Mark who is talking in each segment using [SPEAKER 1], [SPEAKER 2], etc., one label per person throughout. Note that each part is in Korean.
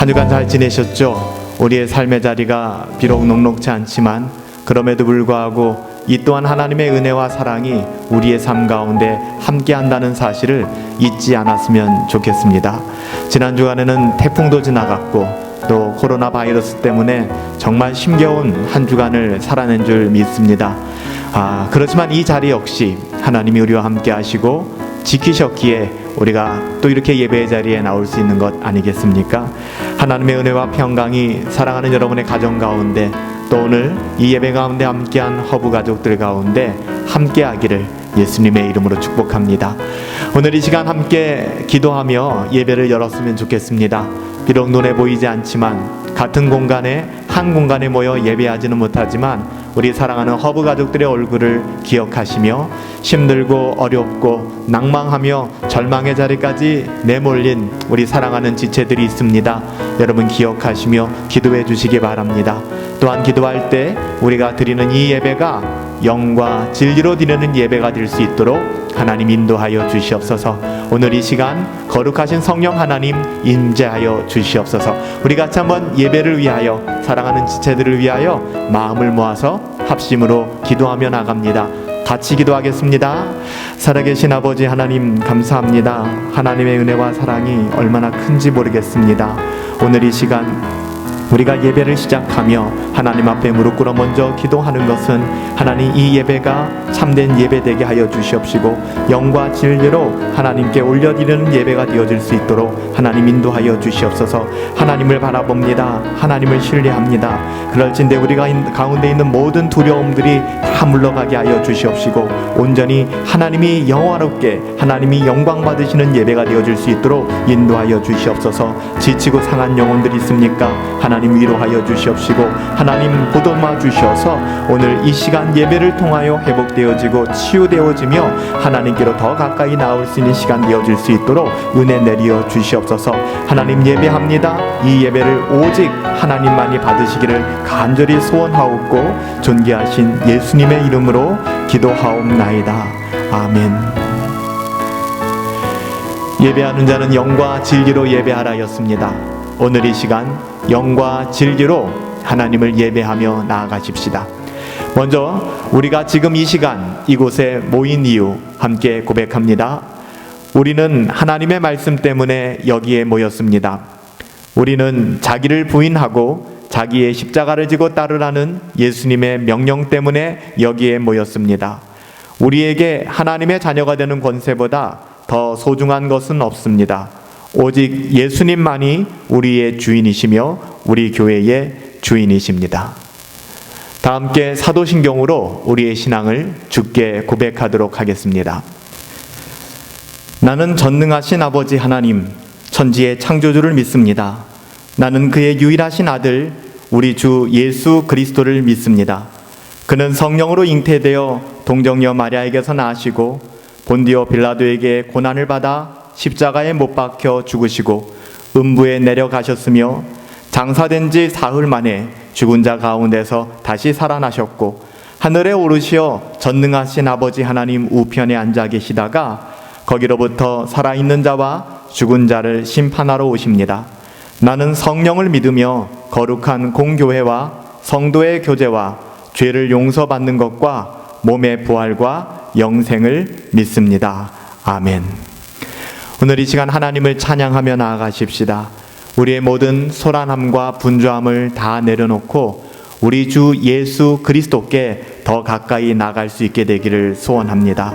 [SPEAKER 1] 주간 잘 지내셨죠? 우리의 삶의 자리가 비록 녹록지 않지만 그럼에도 불구하고 이 또한 하나님의 은혜와 사랑이 우리의 삶 가운데 함께한다는 사실을 잊지 않았으면 좋겠습니다. 지난 주간에는 태풍도 지나갔고 또 코로나 바이러스 때문에 정말 힘겨운 한 주간을 살아낸 줄 믿습니다. 그렇지만 이 자리 역시 하나님이 우리와 함께 하시고 지키셨기에 우리가 또 이렇게 예배의 자리에 나올 수 있는 것 아니겠습니까? 하나님의 은혜와 평강이 사랑하는 여러분의 가정 가운데 또 오늘 이 예배 가운데 함께한 허브 가족들 가운데 함께하기를 예수님의 이름으로 축복합니다. 오늘 이 시간 함께 기도하며 예배를 열었으면 좋겠습니다. 비록 눈에 보이지 않지만 같은 공간에 한 공간에 모여 예배하지는 못하지만 우리 사랑하는 허브 가족들의 얼굴을 기억하시며 힘들고 어렵고 낭망하며 절망의 자리까지 내몰린 우리 사랑하는 지체들이 있습니다. 여러분 기억하시며 기도해 주시기 바랍니다. 또한 기도할 때 우리가 드리는 이 예배가 영과 진리로 드리는 예배가 될 수 있도록 하나님 인도하여 주시옵소서. 오늘 이 시간 거룩하신 성령 하나님 임재하여 주시옵소서. 우리 같이 한번 예배를 위하여 사랑하는 지체들을 위하여 마음을 모아서 합심으로 기도하며 나갑니다. 같이 기도하겠습니다. 살아계신 아버지 하나님 감사합니다. 하나님의 은혜와 사랑이 얼마나 큰지 모르겠습니다. 오늘 이 시간 우리가 예배를 시작하며 하나님 앞에 무릎 꿇어 먼저 기도하는 것은 하나님 이 예배가 참된 예배 되게 하여 주시옵시고 영과 진리로 하나님께 올려드리는 예배가 되어질 수 있도록 하나님 인도하여 주시옵소서. 하나님을 바라봅니다. 하나님을 신뢰합니다. 그럴진데 우리가 가운데 있는 모든 두려움들이 다 물러가게 하여 주시옵시고 온전히 하나님이 영화롭게 하나님이 영광 받으시는 예배가 되어질 수 있도록 인도하여 주시옵소서. 지치고 상한 영혼들이 있습니까? 하나님 위로하여 주시옵시고 하나님 보듬어 주셔서 오늘 이 시간 예배를 통하여 회복되어지고 치유되어지며 하나님께로 더 가까이 나올 수 있는 시간 되어질 수 있도록 은혜 내려 주시옵소서. 하나님 예배합니다. 이 예배를 오직 하나님만이 받으시기를 간절히 소원하옵고 존귀하신 예수님의 이름으로 기도하옵나이다. 아멘. 예배하는 자는 영과 진리로 예배하라였습니다. 오늘 이 시간 영과 진리로 하나님을 예배하며 나아가십시다. 먼저 우리가 지금 이 시간 이곳에 모인 이유 함께 고백합니다. 우리는 하나님의 말씀 때문에 여기에 모였습니다. 우리는 자기를 부인하고 자기의 십자가를 지고 따르라는 예수님의 명령 때문에 여기에 모였습니다. 우리에게 하나님의 자녀가 되는 권세보다 더 소중한 것은 없습니다. 오직 예수님만이 우리의 주인이시며 우리 교회의 주인이십니다. 다 함께 사도신경으로 우리의 신앙을 주께 고백하도록 하겠습니다. 나는 전능하신 아버지 하나님, 천지의 창조주를 믿습니다. 나는 그의 유일하신 아들, 우리 주 예수 그리스도를 믿습니다. 그는 성령으로 잉태되어 동정녀 마리아에게서 나시고 본디오 빌라도에게 고난을 받아 십자가에 못 박혀 죽으시고 음부에 내려가셨으며 장사된 지 사흘 만에 죽은 자 가운데서 다시 살아나셨고 하늘에 오르시어 전능하신 아버지 하나님 우편에 앉아 계시다가 거기로부터 살아있는 자와 죽은 자를 심판하러 오십니다. 나는 성령을 믿으며 거룩한 공교회와 성도의 교제와 죄를 용서받는 것과 몸의 부활과 영생을 믿습니다. 아멘. 오늘 이 시간 하나님을 찬양하며 나아가십시다. 우리의 모든 소란함과 분주함을 다 내려놓고 우리 주 예수 그리스도께 더 가까이 나갈 수 있게 되기를 소원합니다.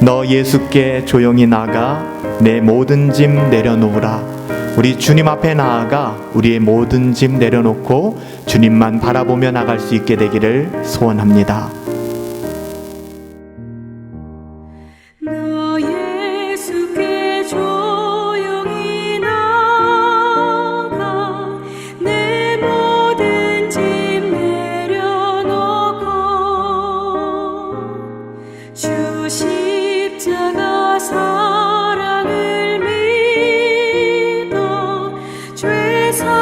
[SPEAKER 1] 너 예수께 조용히 나가 내 모든 짐 내려놓으라. 우리 주님 앞에 나아가 우리의 모든 짐 내려놓고 주님만 바라보며 나갈 수 있게 되기를 소원합니다.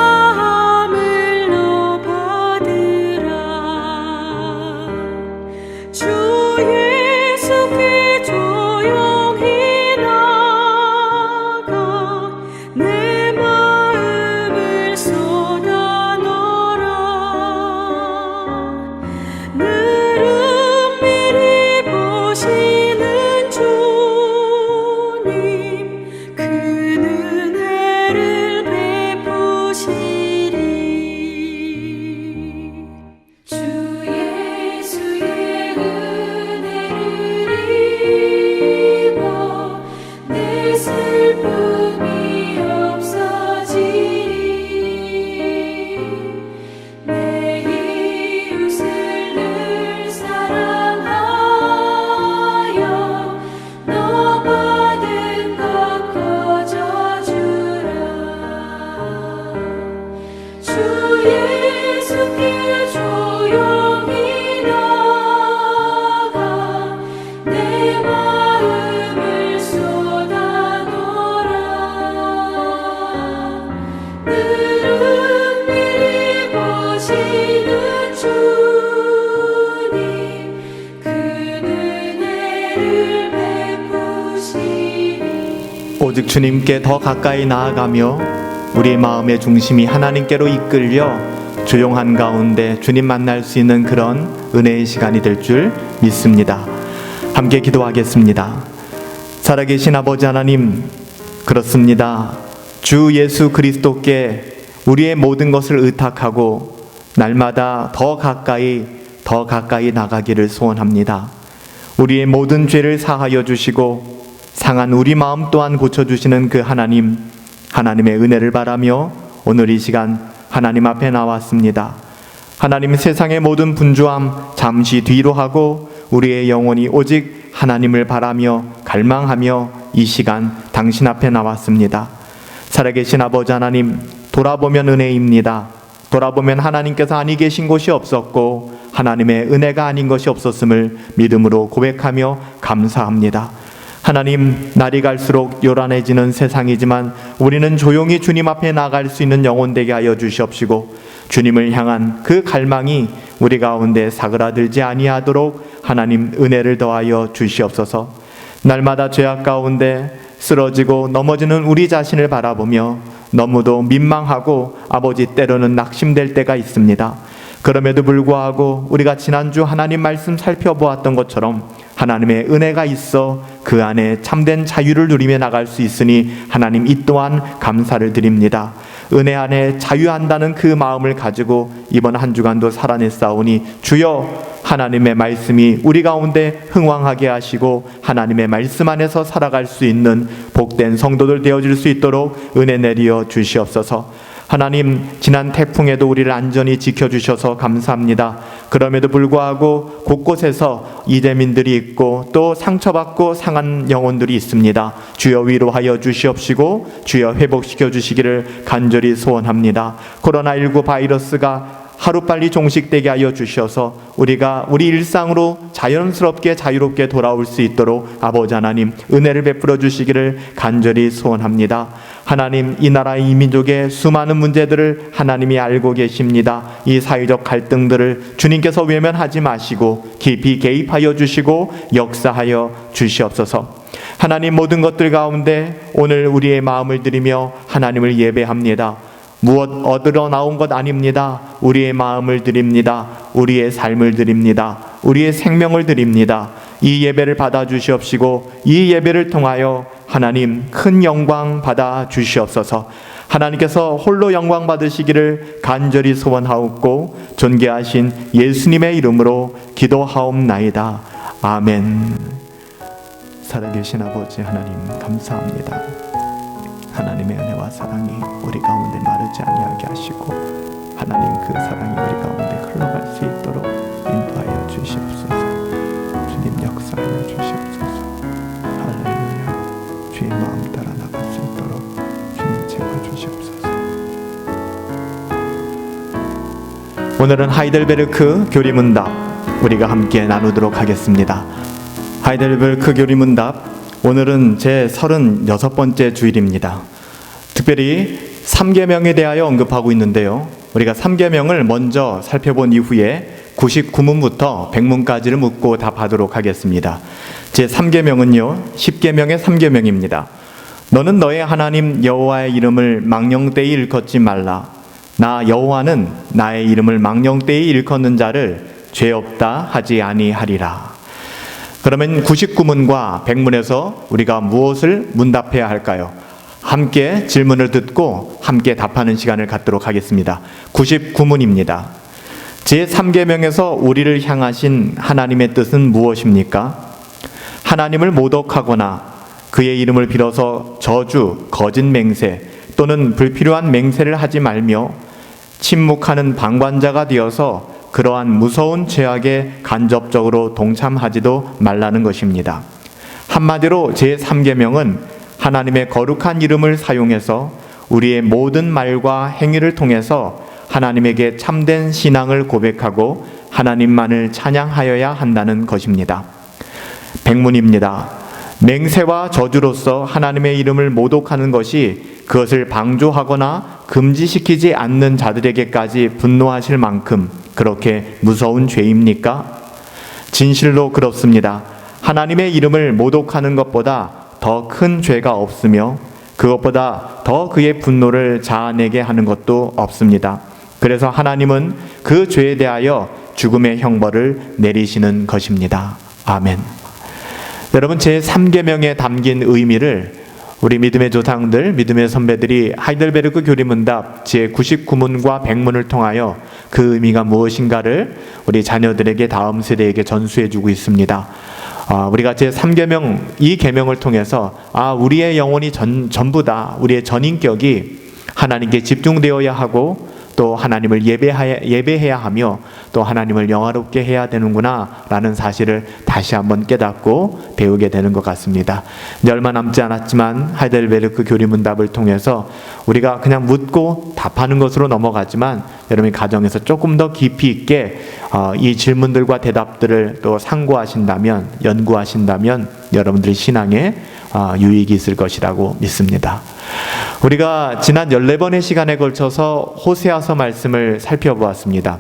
[SPEAKER 2] 죄사함을 너 받으라.
[SPEAKER 1] 오직 주님께 더 가까이 나아가며 우리의 마음의 중심이 하나님께로 이끌려 조용한 가운데 주님 만날 수 있는 그런 은혜의 시간이 될 줄 믿습니다. 함께 기도하겠습니다. 살아계신 아버지 하나님, 그렇습니다. 주 예수 그리스도께 우리의 모든 것을 의탁하고 날마다 더 가까이 나가기를 소원합니다. 우리의 모든 죄를 사하여 주시고 상한 우리 마음 또한 고쳐주시는 그 하나님의 은혜를 바라며 오늘 이 시간 하나님 앞에 나왔습니다. 하나님, 세상의 모든 분주함 잠시 뒤로 하고 우리의 영혼이 오직 하나님을 바라며 갈망하며 이 시간 당신 앞에 나왔습니다. 살아계신 아버지 하나님, 돌아보면 은혜입니다. 돌아보면 하나님께서 아니 계신 곳이 없었고 하나님의 은혜가 아닌 것이 없었음을 믿음으로 고백하며 감사합니다. 하나님, 날이 갈수록 요란해지는 세상이지만 우리는 조용히 주님 앞에 나갈 수 있는 영혼 되게 하여 주시옵시고 주님을 향한 그 갈망이 우리 가운데 사그라들지 아니하도록 하나님 은혜를 더하여 주시옵소서. 날마다 죄악 가운데 쓰러지고 넘어지는 우리 자신을 바라보며 너무도 민망하고 아버지 때로는 낙심될 때가 있습니다. 그럼에도 불구하고 우리가 지난주 하나님 말씀 살펴보았던 것처럼 하나님의 은혜가 있어 그 안에 참된 자유를 누리며 나갈 수 있으니 하나님 이 또한 감사를 드립니다. 은혜 안에 자유한다는 그 마음을 가지고 이번 한 주간도 살아냈사오니 주여, 하나님의 말씀이 우리 가운데 흥왕하게 하시고 하나님의 말씀 안에서 살아갈 수 있는 복된 성도들 되어질 수 있도록 은혜 내리어 주시옵소서. 하나님, 지난 태풍에도 우리를 안전히 지켜주셔서 감사합니다. 그럼에도 불구하고 곳곳에서 이재민들이 있고 또 상처받고 상한 영혼들이 있습니다. 주여 위로하여 주시옵시고 주여 회복시켜 주시기를 간절히 소원합니다. 코로나19 바이러스가 하루빨리 종식되게 하여 주셔서 우리가 우리 일상으로 자연스럽게 자유롭게 돌아올 수 있도록 아버지 하나님 은혜를 베풀어 주시기를 간절히 소원합니다. 하나님, 이 나라의 이 민족의 수많은 문제들을 하나님이 알고 계십니다. 이 사회적 갈등들을 주님께서 외면하지 마시고 깊이 개입하여 주시고 역사하여 주시옵소서. 하나님, 모든 것들 가운데 오늘 우리의 마음을 드리며 하나님을 예배합니다. 무엇 얻으러 나온 것 아닙니다. 우리의 마음을 드립니다. 우리의 삶을 드립니다. 우리의 생명을 드립니다. 이 예배를 받아 주시옵시고 이 예배를 통하여 하나님 큰 영광 받아 주시옵소서. 하나님께서 홀로 영광 받으시기를 간절히 소원하옵고 존귀하신 예수님의 이름으로 기도하옵나이다. 아멘. 살아계신 아버지 하나님, 감사합니다. 하나님의 은혜와 사랑이 우리 가운데 마르지 아니하게 하시고 하나님 그 사랑이 우리 가운데 흘러갈 수 있도록 인도하여 주시옵소서. 주님 역사하여 주시옵소서. 할렐루야. 주의 마음 따라 나갈 수 있도록 주님 채워주시옵소서. 오늘은 하이델베르크 교리문답 우리가 함께 나누도록 하겠습니다. 하이델베르크 교리문답, 오늘은 제 36번째 주일입니다. 특별히 3계명에 대하여 언급하고 있는데요. 우리가 3계명을 먼저 살펴본 이후에 99문부터 100문까지를 묻고 답하도록 하겠습니다. 제 3계명은요, 10계명의 3계명입니다. 너는 너의 하나님 여호와의 이름을 망령되이 일컫지 말라. 나 여호와는 나의 이름을 망령되이 일컫는 자를 죄 없다 하지 아니하리라. 그러면 99문과 100문에서 우리가 무엇을 문답해야 할까요? 함께 질문을 듣고 함께 답하는 시간을 갖도록 하겠습니다. 99문입니다. 제3계명에서 우리를 향하신 하나님의 뜻은 무엇입니까? 하나님을 모독하거나 그의 이름을 빌어서 저주, 거짓 맹세 또는 불필요한 맹세를 하지 말며 침묵하는 방관자가 되어서 그러한 무서운 죄악에 간접적으로 동참하지도 말라는 것입니다. 한마디로 제3계명은 하나님의 거룩한 이름을 사용해서 우리의 모든 말과 행위를 통해서 하나님에게 참된 신앙을 고백하고 하나님만을 찬양하여야 한다는 것입니다. 100문입니다. 맹세와 저주로서 하나님의 이름을 모독하는 것이 그것을 방조하거나 금지시키지 않는 자들에게까지 분노하실 만큼 그렇게 무서운 죄입니까? 진실로 그렇습니다. 하나님의 이름을 모독하는 것보다 더 큰 죄가 없으며 그것보다 더 그의 분노를 자아내게 하는 것도 없습니다. 그래서 하나님은 그 죄에 대하여 죽음의 형벌을 내리시는 것입니다. 아멘. 여러분, 제3계명에 담긴 의미를 우리 믿음의 조상들, 믿음의 선배들이 하이델베르크 교리문답 제99문과 100문을 통하여 그 의미가 무엇인가를 우리 자녀들에게, 다음 세대에게 전수해주고 있습니다. 우리가 제3계명, 이 계명을 통해서 우리의 영혼이 전부다, 우리의 전인격이 하나님께 집중되어야 하고 또 하나님을 예배해야 하며 또 하나님을 영화롭게 해야 되는구나 라는 사실을 다시 한번 깨닫고 배우게 되는 것 같습니다. 이제 얼마 남지 않았지만 하이델베르크 교리문답을 통해서 우리가 그냥 묻고 답하는 것으로 넘어가지만 여러분이 가정에서 조금 더 깊이 있게 이 질문들과 대답들을 또 상고하신다면, 연구하신다면 여러분들의 신앙에 유익이 있을 것이라고 믿습니다. 우리가 지난 14번의 시간에 걸쳐서 호세아서 말씀을 살펴보았습니다.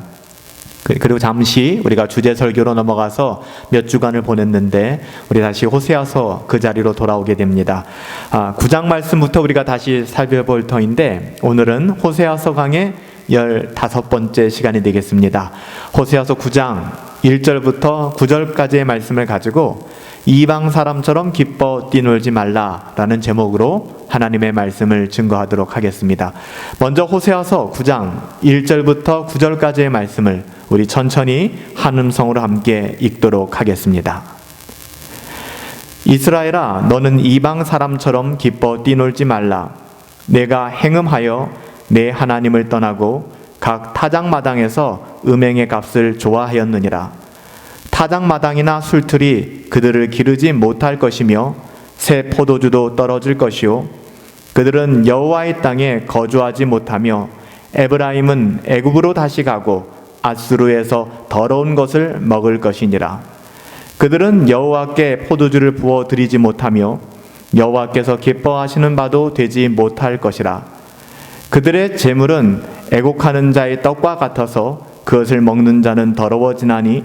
[SPEAKER 1] 그리고 잠시 우리가 주제 설교로 넘어가서 몇 주간을 보냈는데 우리 다시 호세아서 그 자리로 돌아오게 됩니다. 9장 말씀부터 우리가 다시 살펴볼 터인데 오늘은 호세아서 강의 15번째 시간이 되겠습니다. 호세아서 9장 1절부터 9절까지의 말씀을 가지고 이방 사람처럼 기뻐 뛰놀지 말라라는 제목으로 하나님의 말씀을 증거하도록 하겠습니다. 먼저 호세아서 9장 1절부터 9절까지의 말씀을 우리 천천히 한 음성으로 함께 읽도록 하겠습니다. 이스라엘아, 너는 이방 사람처럼 기뻐 뛰놀지 말라. 내가 행음하여 내 하나님을 떠나고 각 타작마당에서 음행의 값을 좋아하였느니라. 타작마당이나 술틀이 그들을 기르지 못할 것이며 새 포도주도 떨어질 것이요 그들은 여호와의 땅에 거주하지 못하며 에브라임은 애굽으로 다시 가고 앗수르에서 더러운 것을 먹을 것이니라. 그들은 여호와께 포도주를 부어 드리지 못하며 여호와께서 기뻐하시는 바도 되지 못할 것이라. 그들의 재물은 애곡하는 자의 떡과 같아서 그것을 먹는 자는 더러워지나니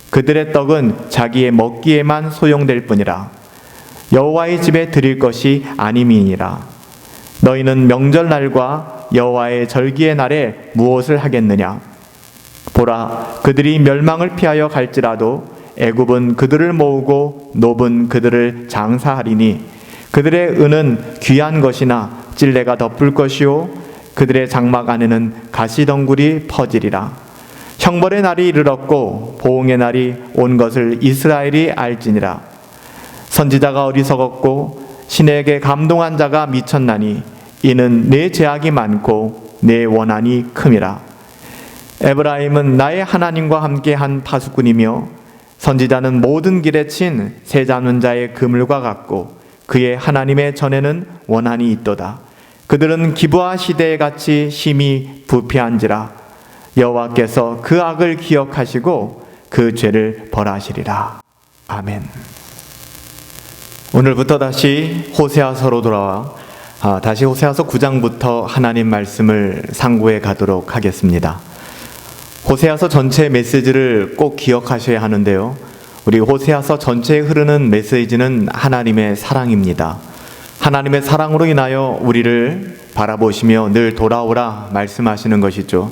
[SPEAKER 1] 그들의 떡은 자기의 먹기에만 소용될 뿐이라. 여호와의 집에 드릴 것이 아님이니라. 너희는 명절날과 여호와의 절기의 날에 무엇을 하겠느냐? 보라, 그들이 멸망을 피하여 갈지라도 애굽은 그들을 모으고 노브는 그들을 장사하리니 그들의 은은 귀한 것이나 찔레가 덮을 것이요 그들의 장막 안에는 가시덩굴이 퍼지리라. 형벌의 날이 이르렀고 보응의 날이 온 것을 이스라엘이 알지니라. 선지자가 어리석었고 신에게 감동한 자가 미쳤나니 이는 내 죄악이 많고 내 원한이 큼이라. 에브라임은 나의 하나님과 함께한 파수꾼이며 선지자는 모든 길에 친 새 잡는 자의 그물과 같고 그의 하나님의 전에는 원한이 있도다. 그들은 기브아 시대에 같이 심히 부패한지라. 여호와께서 그 악을 기억하시고 그 죄를 벌하시리라. 아멘. 오늘부터 다시 호세아서로 돌아와 다시 호세아서 9장부터 하나님 말씀을 상고해 가도록 하겠습니다. 호세아서 전체의 메시지를 꼭 기억하셔야 하는데요. 우리 호세아서 전체에 흐르는 메시지는 하나님의 사랑입니다. 하나님의 사랑으로 인하여 우리를 바라보시며 늘 돌아오라 말씀하시는 것이죠.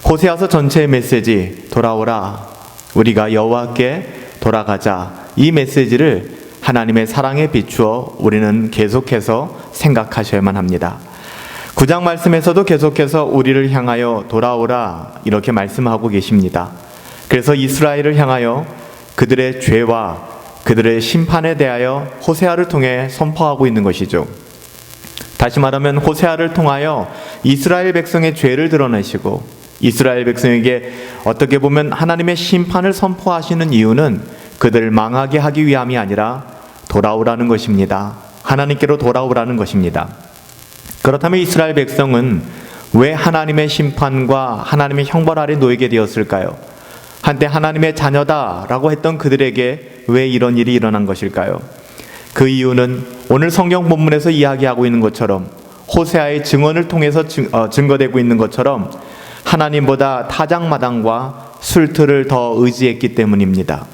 [SPEAKER 1] 호세아서 전체의 메시지, 돌아오라, 우리가 여호와께 돌아가자, 이 메시지를 하나님의 사랑에 비추어 우리는 계속해서 생각하셔야만 합니다. 9장 말씀에서도 계속해서 우리를 향하여 돌아오라 이렇게 말씀하고 계십니다. 그래서 이스라엘을 향하여 그들의 죄와 그들의 심판에 대하여 호세아를 통해 선포하고 있는 것이죠. 다시 말하면 호세아를 통하여 이스라엘 백성의 죄를 드러내시고 이스라엘 백성에게 어떻게 보면 하나님의 심판을 선포하시는 이유는 그들을 망하게 하기 위함이 아니라 돌아오라는 것입니다. 하나님께로 돌아오라는 것입니다. 그렇다면 이스라엘 백성은 왜 하나님의 심판과 하나님의 형벌 아래 놓이게 되었을까요? 한때 하나님의 자녀다라고 했던 그들에게 왜 이런 일이 일어난 것일까요? 그 이유는 오늘 성경 본문에서 이야기하고 있는 것처럼 호세아의 증언을 통해서 증거되고 있는 것처럼 하나님보다 타작마당과 술틀을 더 의지했기 때문입니다.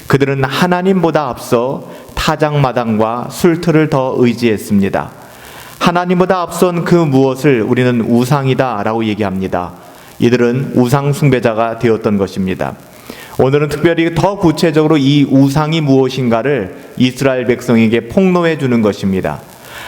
[SPEAKER 1] 그들은 하나님보다 앞서 타작마당과 술틀을 더 의지했습니다. 하나님보다 앞선 그 무엇을 우리는 우상이다 라고 얘기합니다. 이들은 우상 숭배자가 되었던 것입니다. 오늘은 특별히 더 구체적으로 이 우상이 무엇인가를 이스라엘 백성에게 폭로해 주는 것입니다.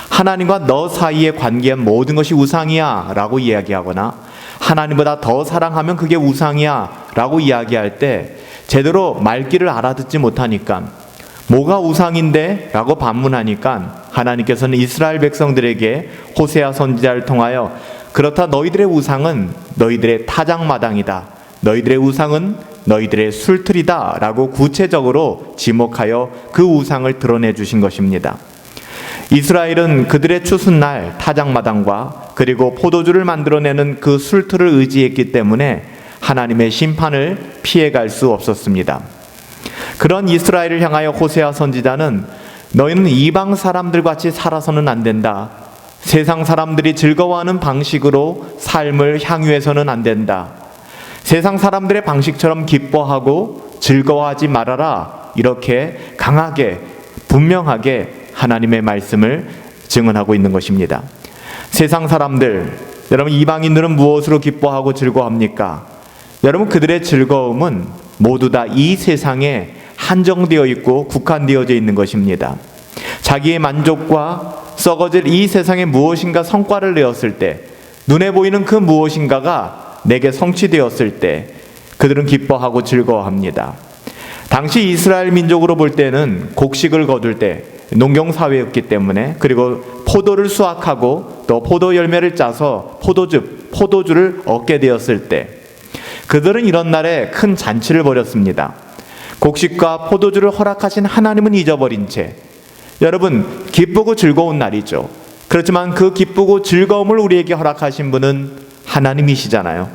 [SPEAKER 1] 하나님과 너 사이의 관계의 모든 것이 우상이야 라고 이야기하거나 하나님보다 더 사랑하면 그게 우상이야 라고 이야기할 때 제대로 말귀를 알아듣지 못하니까 뭐가 우상인데? 라고 반문하니까 하나님께서는 이스라엘 백성들에게 호세아 선지자를 통하여 그렇다 너희들의 우상은 너희들의 타작마당이다. 너희들의 우상은 너희들의 술틀이다 라고 구체적으로 지목하여 그 우상을 드러내 주신 것입니다. 이스라엘은 그들의 추수날 타작마당과 그리고 포도주를 만들어내는 그 술틀을 의지했기 때문에 하나님의 심판을 피해갈 수 없었습니다. 그런 이스라엘을 향하여 호세아 선지자는 너희는 이방 사람들같이 살아서는 안 된다. 세상 사람들이 즐거워하는 방식으로 삶을 향유해서는 안 된다. 세상 사람들의 방식처럼 기뻐하고 즐거워하지 말아라. 이렇게 강하게 분명하게 하나님의 말씀을 증언하고 있는 것입니다. 세상 사람들, 여러분 이방인들은 무엇으로 기뻐하고 즐거워합니까? 여러분 그들의 즐거움은 모두 다 이 세상에 한정되어 있고 국한되어져 있는 것입니다. 자기의 만족과 썩어질 이 세상에 무엇인가 성과를 내었을 때 눈에 보이는 그 무엇인가가 내게 성취되었을 때 그들은 기뻐하고 즐거워합니다. 당시 이스라엘 민족으로 볼 때는 곡식을 거둘 때 농경사회였기 때문에 그리고 포도를 수확하고 또 포도 열매를 짜서 포도주를 얻게 되었을 때 그들은 이런 날에 큰 잔치를 벌였습니다. 곡식과 포도주를 허락하신 하나님은 잊어버린 채 여러분 기쁘고 즐거운 날이죠. 그렇지만 그 기쁘고 즐거움을 우리에게 허락하신 분은 하나님이시잖아요.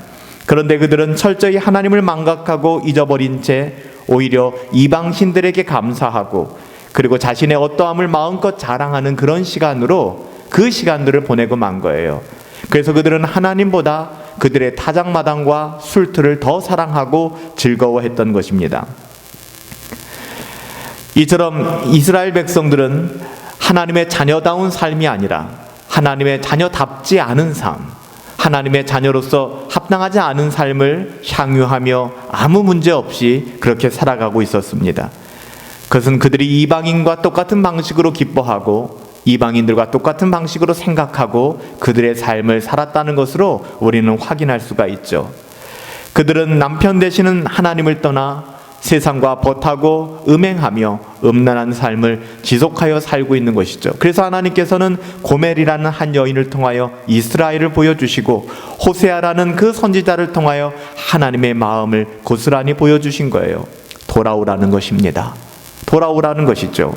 [SPEAKER 1] 그런데 그들은 철저히 하나님을 망각하고 잊어버린 채 오히려 이방신들에게 감사하고 그리고 자신의 어떠함을 마음껏 자랑하는 그런 시간으로 그 시간들을 보내고 만 거예요. 그래서 그들은 하나님보다 그들의 타작마당과 술틀을 더 사랑하고 즐거워했던 것입니다. 이처럼 이스라엘 백성들은 하나님의 자녀다운 삶이 아니라 하나님의 자녀답지 않은 삶, 하나님의 자녀로서 합당하지 않은 삶을 향유하며 아무 문제 없이 그렇게 살아가고 있었습니다. 그것은 그들이 이방인과 똑같은 방식으로 기뻐하고 이방인들과 똑같은 방식으로 생각하고 그들의 삶을 살았다는 것으로 우리는 확인할 수가 있죠. 그들은 남편 되시는 하나님을 떠나 세상과 벗하고 음행하며 음란한 삶을 지속하여 살고 있는 것이죠. 그래서 하나님께서는 고멜이라는 한 여인을 통하여 이스라엘을 보여주시고 호세아라는 그 선지자를 통하여 하나님의 마음을 고스란히 보여주신 거예요. 돌아오라는 것입니다. 돌아오라는 것이죠.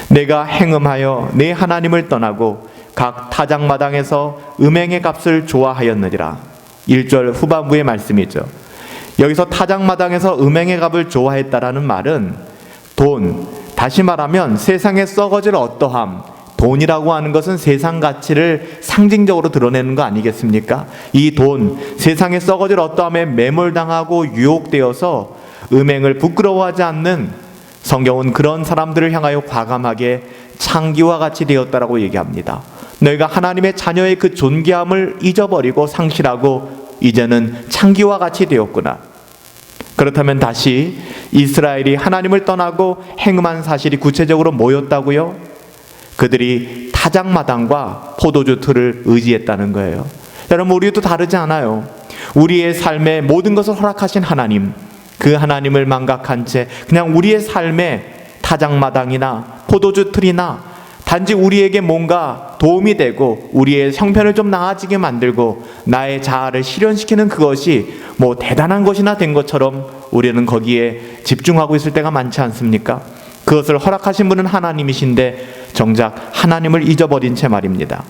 [SPEAKER 1] 내가 행음하여 내 하나님을 떠나고 각 타작마당에서 음행의 값을 좋아하였느니라. 1절 후반부의 말씀이죠. 여기서 타작마당에서 음행의 값을 좋아했다라는 말은 돈, 다시 말하면 세상에 썩어질 어떠함, 돈이라고 하는 것은 세상 가치를 상징적으로 드러내는 거 아니겠습니까? 이 돈, 세상에 썩어질 어떠함에 매몰당하고 유혹되어서 음행을 부끄러워하지 않는 성경은 그런 사람들을 향하여 과감하게 창기와 같이 되었다라고 얘기합니다. 너희가 하나님의 자녀의 그 존귀함을 잊어버리고 상실하고 이제는 창기와 같이 되었구나. 그렇다면 다시 이스라엘이 하나님을 떠나고 행음한 사실이 구체적으로 뭐였다고요? 그들이 타작마당과 포도주 틀을 의지했다는 거예요. 여러분 우리도 다르지 않아요. 우리의 삶에 모든 것을 허락하신 하나님, 그 하나님을 망각한 채 그냥 우리의 삶에 타작마당이나 포도주 틀이나 단지 우리에게 뭔가 도움이 되고 우리의 형편을 좀 나아지게 만들고 나의 자아를 실현시키는 그것이 뭐 대단한 것이나 된 것처럼 우리는 거기에 집중하고 있을 때가 많지 않습니까? 그것을 허락하신 분은 하나님이신데 정작 하나님을 잊어버린 채 말입니다.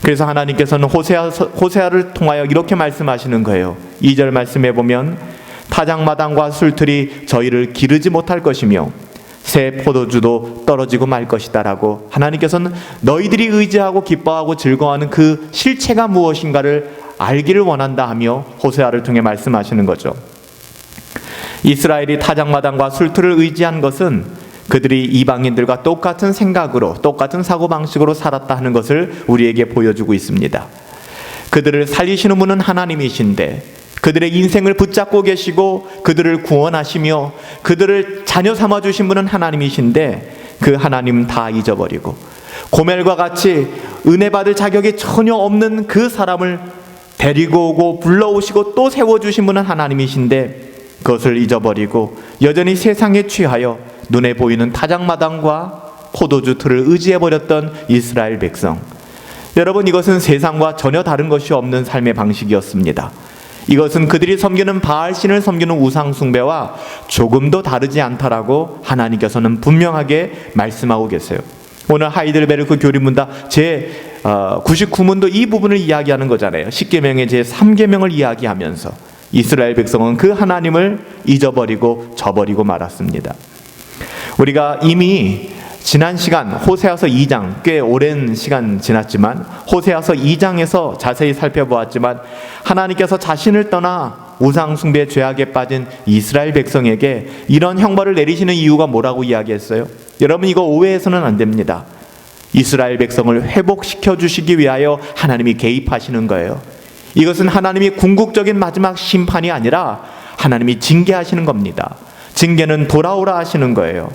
[SPEAKER 1] 그래서 하나님께서는 호세아를 통하여 이렇게 말씀하시는 거예요. 2절 말씀해 보면 타작마당과 술틀이 저희를 기르지 못할 것이며 새 포도주도 떨어지고 말 것이다 라고 하나님께서는 너희들이 의지하고 기뻐하고 즐거워하는 그 실체가 무엇인가를 알기를 원한다 하며 호세아를 통해 말씀하시는 거죠. 이스라엘이 타작마당과 술틀을 의지한 것은 그들이 이방인들과 똑같은 생각으로, 똑같은 사고방식으로 살았다 하는 것을 우리에게 보여주고 있습니다. 그들을 살리시는 분은 하나님이신데 그들의 인생을 붙잡고 계시고 그들을 구원하시며 그들을 자녀 삼아주신 분은 하나님이신데 그 하나님 다 잊어버리고 고멜과 같이 은혜 받을 자격이 전혀 없는 그 사람을 데리고 오고 불러오시고 또 세워주신 분은 하나님이신데 그것을 잊어버리고 여전히 세상에 취하여 눈에 보이는 타작마당과 포도주 틀을 의지해버렸던 이스라엘 백성. 여러분, 이것은 세상과 전혀 다른 것이 없는 삶의 방식이었습니다. 이것은 그들이 섬기는 바알신을 섬기는 우상숭배와 조금도 다르지 않다라고 하나님께서는 분명하게 말씀하고 계세요. 오늘 하이델베르크 교리문답 제 99문도 이 부분을 이야기하는 거잖아요. 10계명의 제 3계명을 이야기하면서 이스라엘 백성은 그 하나님을 잊어버리고 저버리고 말았습니다. 우리가 이미 지난 시간 호세아서 2장, 꽤 오랜 시간 지났지만 호세아서 2장에서 자세히 살펴보았지만 하나님께서 자신을 떠나 우상숭배 죄악에 빠진 이스라엘 백성에게 이런 형벌을 내리시는 이유가 뭐라고 이야기했어요? 여러분, 이거 오해해서는 안 됩니다. 이스라엘 백성을 회복시켜 주시기 위하여 하나님이 개입하시는 거예요. 이것은 하나님이 궁극적인 마지막 심판이 아니라 하나님이 징계하시는 겁니다. 징계는 돌아오라 하시는 거예요.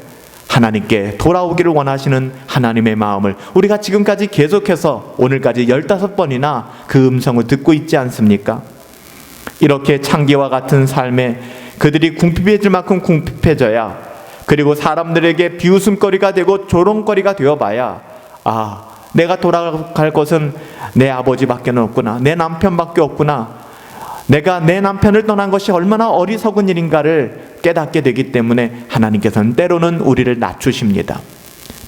[SPEAKER 1] 하나님께 돌아오기를 원하시는 하나님의 마음을 우리가 지금까지 계속해서 오늘까지 15번이나 그 음성을 듣고 있지 않습니까? 이렇게 창기와 같은 삶에 그들이 궁핍해질 만큼 궁핍해져야, 그리고 사람들에게 비웃음거리가 되고 조롱거리가 되어봐야 내가 돌아갈 것은 내 아버지밖에 없구나, 내 남편밖에 없구나, 내가 내 남편을 떠난 것이 얼마나 어리석은 일인가를 깨닫게 되기 때문에 하나님께서는 때로는 우리를 낮추십니다.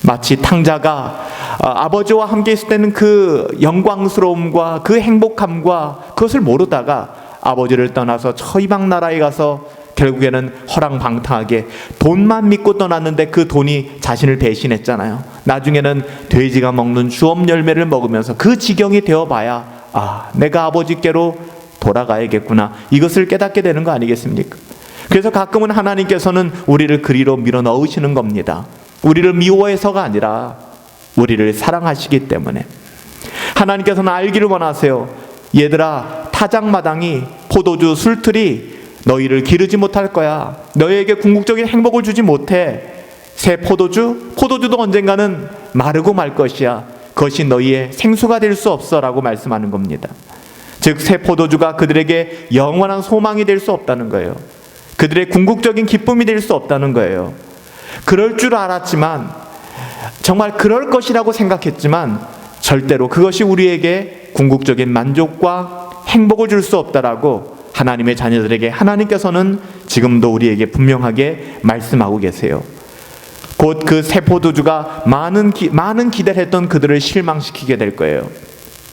[SPEAKER 1] 마치 탕자가 아버지와 함께 있을 때는 그 영광스러움과 그 행복함과 그것을 모르다가 아버지를 떠나서 저 이방 나라에 가서 결국에는 허랑방탕하게 돈만 믿고 떠났는데 그 돈이 자신을 배신했잖아요. 나중에는 돼지가 먹는 주업 열매를 먹으면서 그 지경이 되어봐야 내가 아버지께로 돌아가야겠구나, 이것을 깨닫게 되는 거 아니겠습니까? 그래서 가끔은 하나님께서는 우리를 그리로 밀어 넣으시는 겁니다. 우리를 미워해서가 아니라 우리를 사랑하시기 때문에. 하나님께서는 알기를 원하세요. 얘들아, 타작마당이, 포도주 술틀이 너희를 기르지 못할 거야. 너희에게 궁극적인 행복을 주지 못해. 새 포도주도 언젠가는 마르고 말 것이야. 그것이 너희의 생수가 될 수 없어 라고 말씀하는 겁니다. 즉, 새 포도주가 그들에게 영원한 소망이 될 수 없다는 거예요. 그들의 궁극적인 기쁨이 될 수 없다는 거예요. 그럴 줄 알았지만, 정말 그럴 것이라고 생각했지만 절대로 그것이 우리에게 궁극적인 만족과 행복을 줄 수 없다라고 하나님의 자녀들에게 하나님께서는 지금도 우리에게 분명하게 말씀하고 계세요. 곧 그 새 포도주가 많은 기대를 했던 그들을 실망시키게 될 거예요.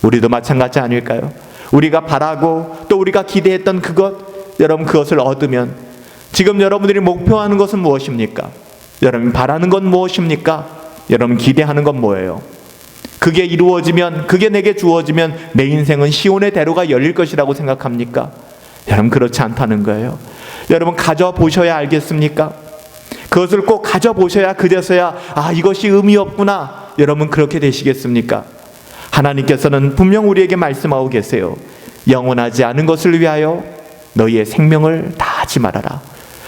[SPEAKER 1] 우리도 마찬가지 아닐까요? 우리가 바라고 또 우리가 기대했던 여러분, 그것을 얻으면 지금 여러분들이 목표하는 것은 무엇입니까? 여러분 바라는 건 무엇입니까? 여러분 기대하는 건 뭐예요? 그게 이루어지면, 그게 내게 주어지면 내 인생은 시온의 대로가 열릴 것이라고 생각합니까? 여러분, 그렇지 않다는 거예요. 여러분, 가져보셔야 알겠습니까? 그것을 꼭 가져보셔야, 그제서야 이것이 의미 없구나, 여러분 그렇게 되시겠습니까? 하나님께서는 분명 우리에게 말씀하고 계세요. 영원하지 않은 것을 위하여 너희의 생명을 다하지 말아라.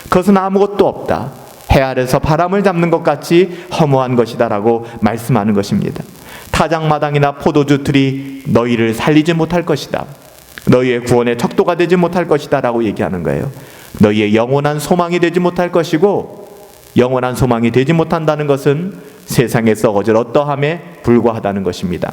[SPEAKER 1] 그것은 아무것도 없다. 해 아래서 바람을 잡는 것 같이 허무한 것이다 라고 말씀하는 것입니다. 타작마당이나 포도주 틀이 너희를 살리지 못할 것이다. 너희의 구원의 척도가 되지 못할 것이다 라고 얘기하는 거예요. 너희의 영원한 소망이 되지 못할 것이고, 영원한 소망이 되지 못한다는 것은 세상에 썩어질 어떠함에 불과하다는 것입니다.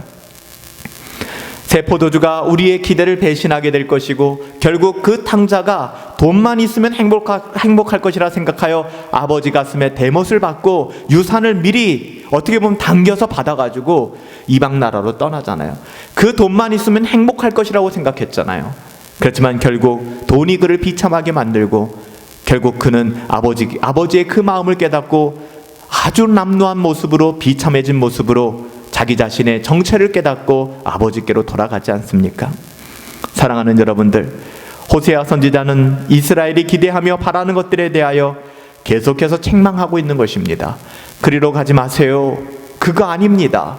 [SPEAKER 1] 새 포도주가 우리의 기대를 배신하게 될 것이고, 결국 그 탕자가 돈만 있으면 행복할 것이라 생각하여 아버지 가슴에 대못을 받고 유산을 미리 어떻게 보면 당겨서 받아가지고 이방 나라로 떠나잖아요. 그 돈만 있으면 행복할 것이라고 생각했잖아요. 그렇지만 결국 돈이 그를 비참하게 만들고, 결국 그는 아버지의 그 마음을 깨닫고 아주 남루한 모습으로, 비참해진 모습으로 자기 자신의 정체를 깨닫고 아버지께로 돌아가지 않습니까? 사랑하는 여러분들, 호세아 선지자는 이스라엘이 기대하며 바라는 것들에 대하여 계속해서 책망하고 있는 것입니다. 그리로 가지 마세요. 그거 아닙니다.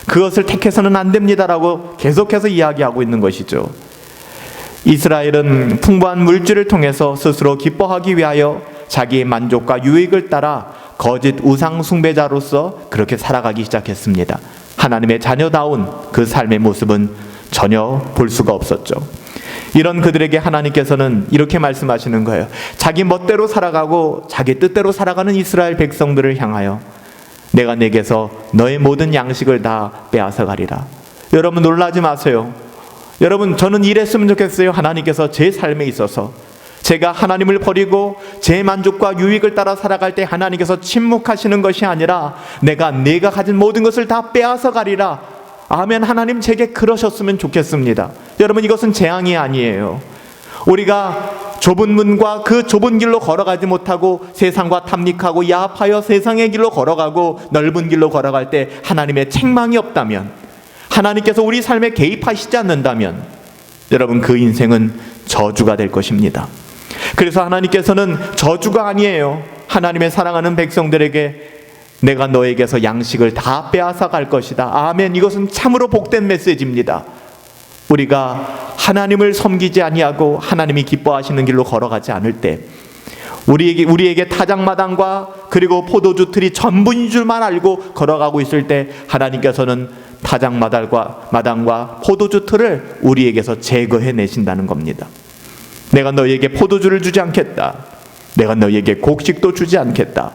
[SPEAKER 1] 그것을 택해서는 안 됩니다라고 계속해서 이야기하고 있는 것이죠. 이스라엘은 풍부한 물질을 통해서 스스로 기뻐하기 위하여 자기의 만족과 유익을 따라 거짓 우상 숭배자로서 그렇게 살아가기 시작했습니다. 하나님의 자녀다운 그 삶의 모습은 전혀 볼 수가 없었죠. 이런 그들에게 하나님께서는 이렇게 말씀하시는 거예요. 자기 멋대로 살아가고 자기 뜻대로 살아가는 이스라엘 백성들을 향하여 내가 내게서 너의 모든 양식을 다 빼앗아가리라. 여러분 놀라지 마세요. 여러분, 저는 이랬으면 좋겠어요. 하나님께서 제 삶에 있어서 제가 하나님을 버리고 제 만족과 유익을 따라 살아갈 때 하나님께서 침묵하시는 것이 아니라 내가 가진 모든 것을 다 빼앗아가리라. 아멘. 하나님 제게 그러셨으면 좋겠습니다. 여러분, 이것은 재앙이 아니에요. 우리가 좁은 문과 그 좁은 길로 걸어가지 못하고 세상과 탐닉하고 야합하여 세상의 길로 걸어가고 넓은 길로 걸어갈 때 하나님의 책망이 없다면, 하나님께서 우리 삶에 개입하시지 않는다면 여러분, 그 인생은 저주가 될 것입니다. 그래서 하나님께서는 저주가 아니에요. 하나님의 사랑하는 백성들에게 내가 너에게서 양식을 다 빼앗아 갈 것이다. 아멘. 이것은 참으로 복된 메시지입니다. 우리가 하나님을 섬기지 아니하고 하나님이 기뻐하시는 길로 걸어가지 않을 때 우리에게 타작마당과 그리고 포도주 틀이 전부인 줄만 알고 걸어가고 있을 때 하나님께서는 타작마당과 포도주 틀을 우리에게서 제거해 내신다는 겁니다. 내가 너희에게 포도주를 주지 않겠다. 내가 너희에게 곡식도 주지 않겠다.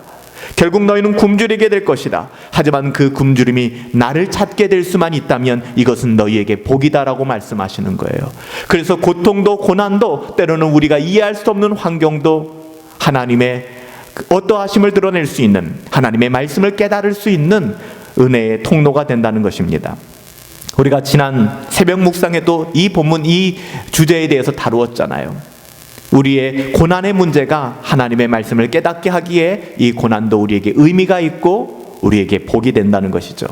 [SPEAKER 1] 결국 너희는 굶주리게 될 것이다. 하지만 그 굶주림이 나를 찾게 될 수만 있다면 이것은 너희에게 복이다라고 말씀하시는 거예요. 그래서 고통도 고난도 때로는 우리가 이해할 수 없는 환경도 하나님의 어떠하심을 드러낼 수 있는, 하나님의 말씀을 깨달을 수 있는 은혜의 통로가 된다는 것입니다. 우리가 지난 새벽 묵상에도 이 본문 이 주제에 대해서 다루었잖아요. 우리의 고난의 문제가 하나님의 말씀을 깨닫게 하기에 이 고난도 우리에게 의미가 있고 우리에게 복이 된다는 것이죠.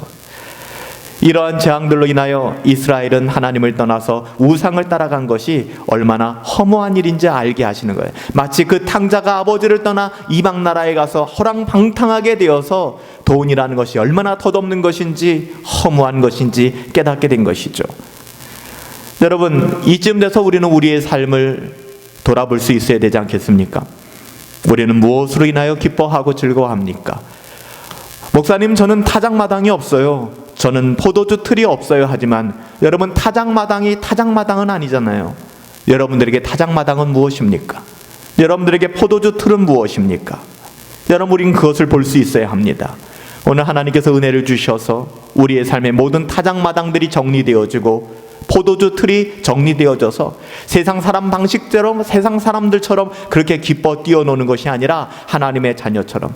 [SPEAKER 1] 이러한 재앙들로 인하여 이스라엘은 하나님을 떠나서 우상을 따라간 것이 얼마나 허무한 일인지 알게 하시는 거예요. 마치 그 탕자가 아버지를 떠나 이방 나라에 가서 허랑방탕하게 되어서 돈이라는 것이 얼마나 덧없는 것인지 허무한 것인지 깨닫게 된 것이죠. 여러분, 이쯤 돼서 우리는 우리의 삶을 돌아볼 수 있어야 되지 않겠습니까? 우리는 무엇으로 인하여 기뻐하고 즐거워합니까? 목사님, 저는 타작마당이 없어요. 저는 포도주 틀이 없어요. 하지만 여러분, 타작마당은 아니잖아요. 여러분들에게 타작마당은 무엇입니까? 여러분들에게 포도주 틀은 무엇입니까? 여러분, 우리는 그것을 볼 수 있어야 합니다. 오늘 하나님께서 은혜를 주셔서 우리의 삶의 모든 타작마당들이 정리되어지고 포도주 틀이 정리되어져서 세상 사람 방식대로 세상 사람들처럼 그렇게 기뻐 뛰어노는 것이 아니라 하나님의 자녀처럼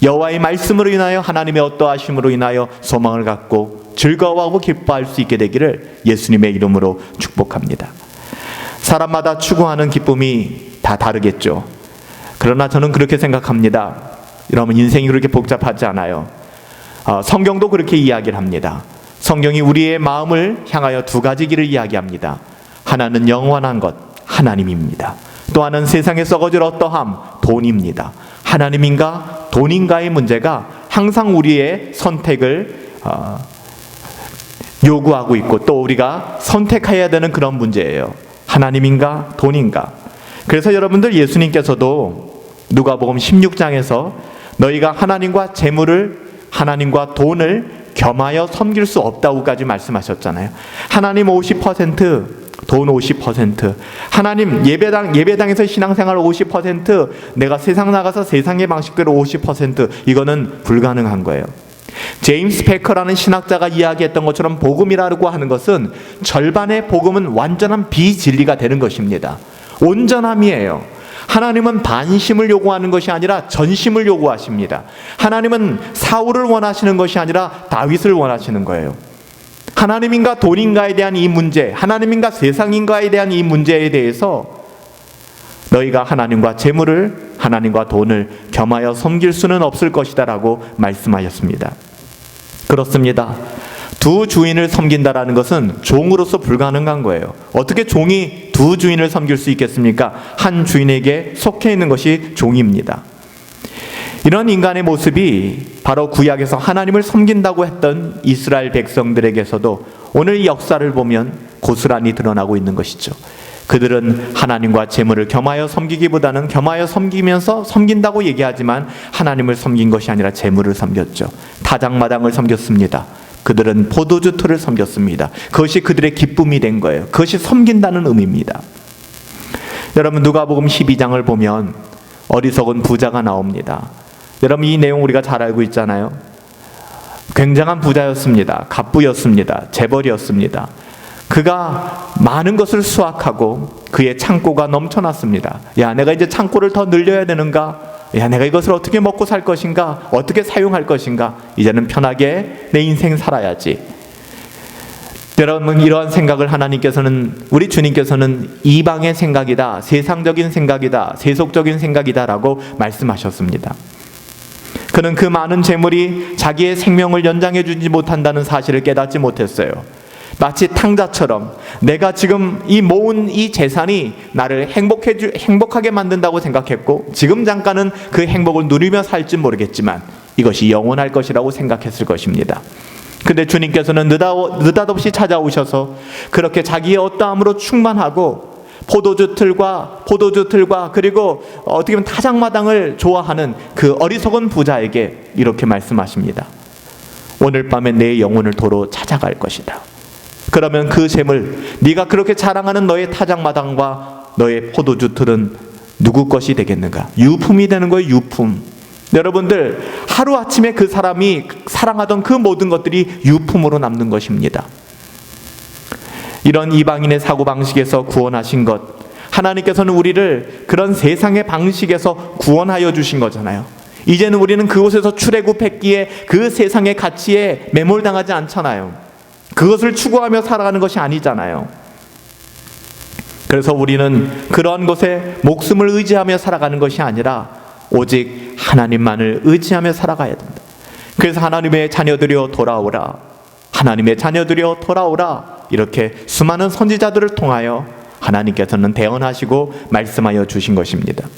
[SPEAKER 1] 여호와의 말씀으로 인하여 하나님의 어떠하심으로 인하여 소망을 갖고 즐거워하고 기뻐할 수 있게 되기를 예수님의 이름으로 축복합니다. 사람마다 추구하는 기쁨이 다 다르겠죠. 그러나 저는 그렇게 생각합니다. 여러분, 인생이 그렇게 복잡하지 않아요. 성경도 그렇게 이야기를 합니다. 성경이 우리의 마음을 향하여 두 가지 길을 이야기합니다. 하나는 영원한 것, 하나님입니다. 또 하나는 세상에 썩어질 어떠함, 돈입니다. 하나님인가 돈인가의 문제가 항상 우리의 선택을 요구하고 있고 또 우리가 선택해야 되는 그런 문제예요. 하나님인가 돈인가. 그래서 여러분들, 예수님께서도 누가복음 16장에서 너희가 하나님과 재물을, 하나님과 돈을 겸하여 섬길 수 없다고까지 말씀하셨잖아요. 하나님 50%, 돈 50%, 하나님 예배당에서 신앙생활 50%, 내가 세상 나가서 세상의 방식대로 50%, 이거는 불가능한 거예요. 제임스 패커라는 신학자가 이야기했던 것처럼 복음이라고 하는 것은 절반의 복음은 완전한 비진리가 되는 것입니다. 온전함이에요. 하나님은 반심을 요구하는 것이 아니라 전심을 요구하십니다. 하나님은 사울을 원하시는 것이 아니라 다윗을 원하시는 거예요. 하나님인가 돈인가에 대한 이 문제, 하나님인가 세상인가에 대한 이 문제에 대해서 너희가 하나님과 재물을, 하나님과 돈을 겸하여 섬길 수는 없을 것이다 라고 말씀하셨습니다. 그렇습니다. 두 주인을 섬긴다라는 것은 종으로서 불가능한 거예요. 어떻게 종이 두 주인을 섬길 수 있겠습니까? 한 주인에게 속해 있는 것이 종입니다. 이런 인간의 모습이 바로 구약에서 하나님을 섬긴다고 했던 이스라엘 백성들에게서도 오늘 역사를 보면 고스란히 드러나고 있는 것이죠. 그들은 하나님과 재물을 겸하여 섬기기보다는 겸하여 섬기면서 섬긴다고 얘기하지만 하나님을 섬긴 것이 아니라 재물을 섬겼죠. 타작마당을 섬겼습니다. 그들은 포도주 틀을 섬겼습니다. 그것이 그들의 기쁨이 된 거예요. 그것이 섬긴다는 의미입니다. 여러분, 누가복음 12장을 보면 어리석은 부자가 나옵니다. 여러분, 이 내용 우리가 잘 알고 있잖아요. 굉장한 부자였습니다. 갑부였습니다. 재벌이었습니다. 그가 많은 것을 수확하고 그의 창고가 넘쳐났습니다. 야, 내가 이제 창고를 더 늘려야 되는가? 야, 내가 이것을 어떻게 먹고 살 것인가? 어떻게 사용할 것인가? 이제는 편하게 내 인생 살아야지. 여러분, 이러한 생각을 하나님께서는, 우리 주님께서는 이방의 생각이다, 세상적인 생각이다, 세속적인 생각이다 라고 말씀하셨습니다. 그는 그 많은 재물이 자기의 생명을 연장해 주지 못한다는 사실을 깨닫지 못했어요. 마치 탕자처럼 내가 지금 이 모은 이 재산이 나를 행복하게 만든다고 생각했고, 지금 잠깐은 그 행복을 누리며 살지 모르겠지만 이것이 영원할 것이라고 생각했을 것입니다. 근데 주님께서는 느닷없이 찾아오셔서 그렇게 자기의 어떠함으로 충만하고 포도주 틀과 그리고 어떻게 보면 타작마당을 좋아하는 그 어리석은 부자에게 이렇게 말씀하십니다. 오늘 밤에 내 영혼을 도로 찾아갈 것이다. 그러면 그 재물, 네가 그렇게 자랑하는 너의 타작마당과 너의 포도주 틀은 누구 것이 되겠는가? 유품이 되는 거예요. 유품. 여러분들, 하루아침에 그 사람이 사랑하던 그 모든 것들이 유품으로 남는 것입니다. 이런 이방인의 사고방식에서 구원하신 것, 하나님께서는 우리를 그런 세상의 방식에서 구원하여 주신 거잖아요. 이제는 우리는 그곳에서 출애굽했기에 그 세상의 가치에 매몰당하지 않잖아요. 그것을 추구하며 살아가는 것이 아니잖아요. 그래서 우리는 그러한 것에 목숨을 의지하며 살아가는 것이 아니라 오직 하나님만을 의지하며 살아가야 된다. 그래서 하나님의 자녀들이여 돌아오라, 하나님의 자녀들이여 돌아오라, 이렇게 수많은 선지자들을 통하여 하나님께서는 대언하시고 말씀하여 주신 것입니다.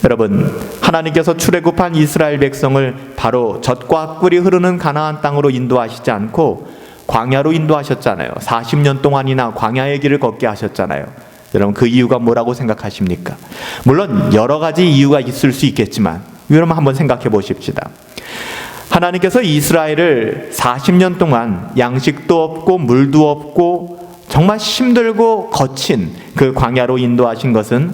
[SPEAKER 1] 여러분, 하나님께서 출애굽한 이스라엘 백성을 바로 젖과 꿀이 흐르는 가나안 땅으로 인도하시지 않고 광야로 인도하셨잖아요. 40년 동안이나 광야의 길을 걷게 하셨잖아요. 여러분, 그 이유가 뭐라고 생각하십니까? 물론 여러 가지 이유가 있을 수 있겠지만 여러분 한번 생각해 보십시다. 하나님께서 이스라엘을 40년 동안 양식도 없고 물도 없고 정말 힘들고 거친 그 광야로 인도하신 것은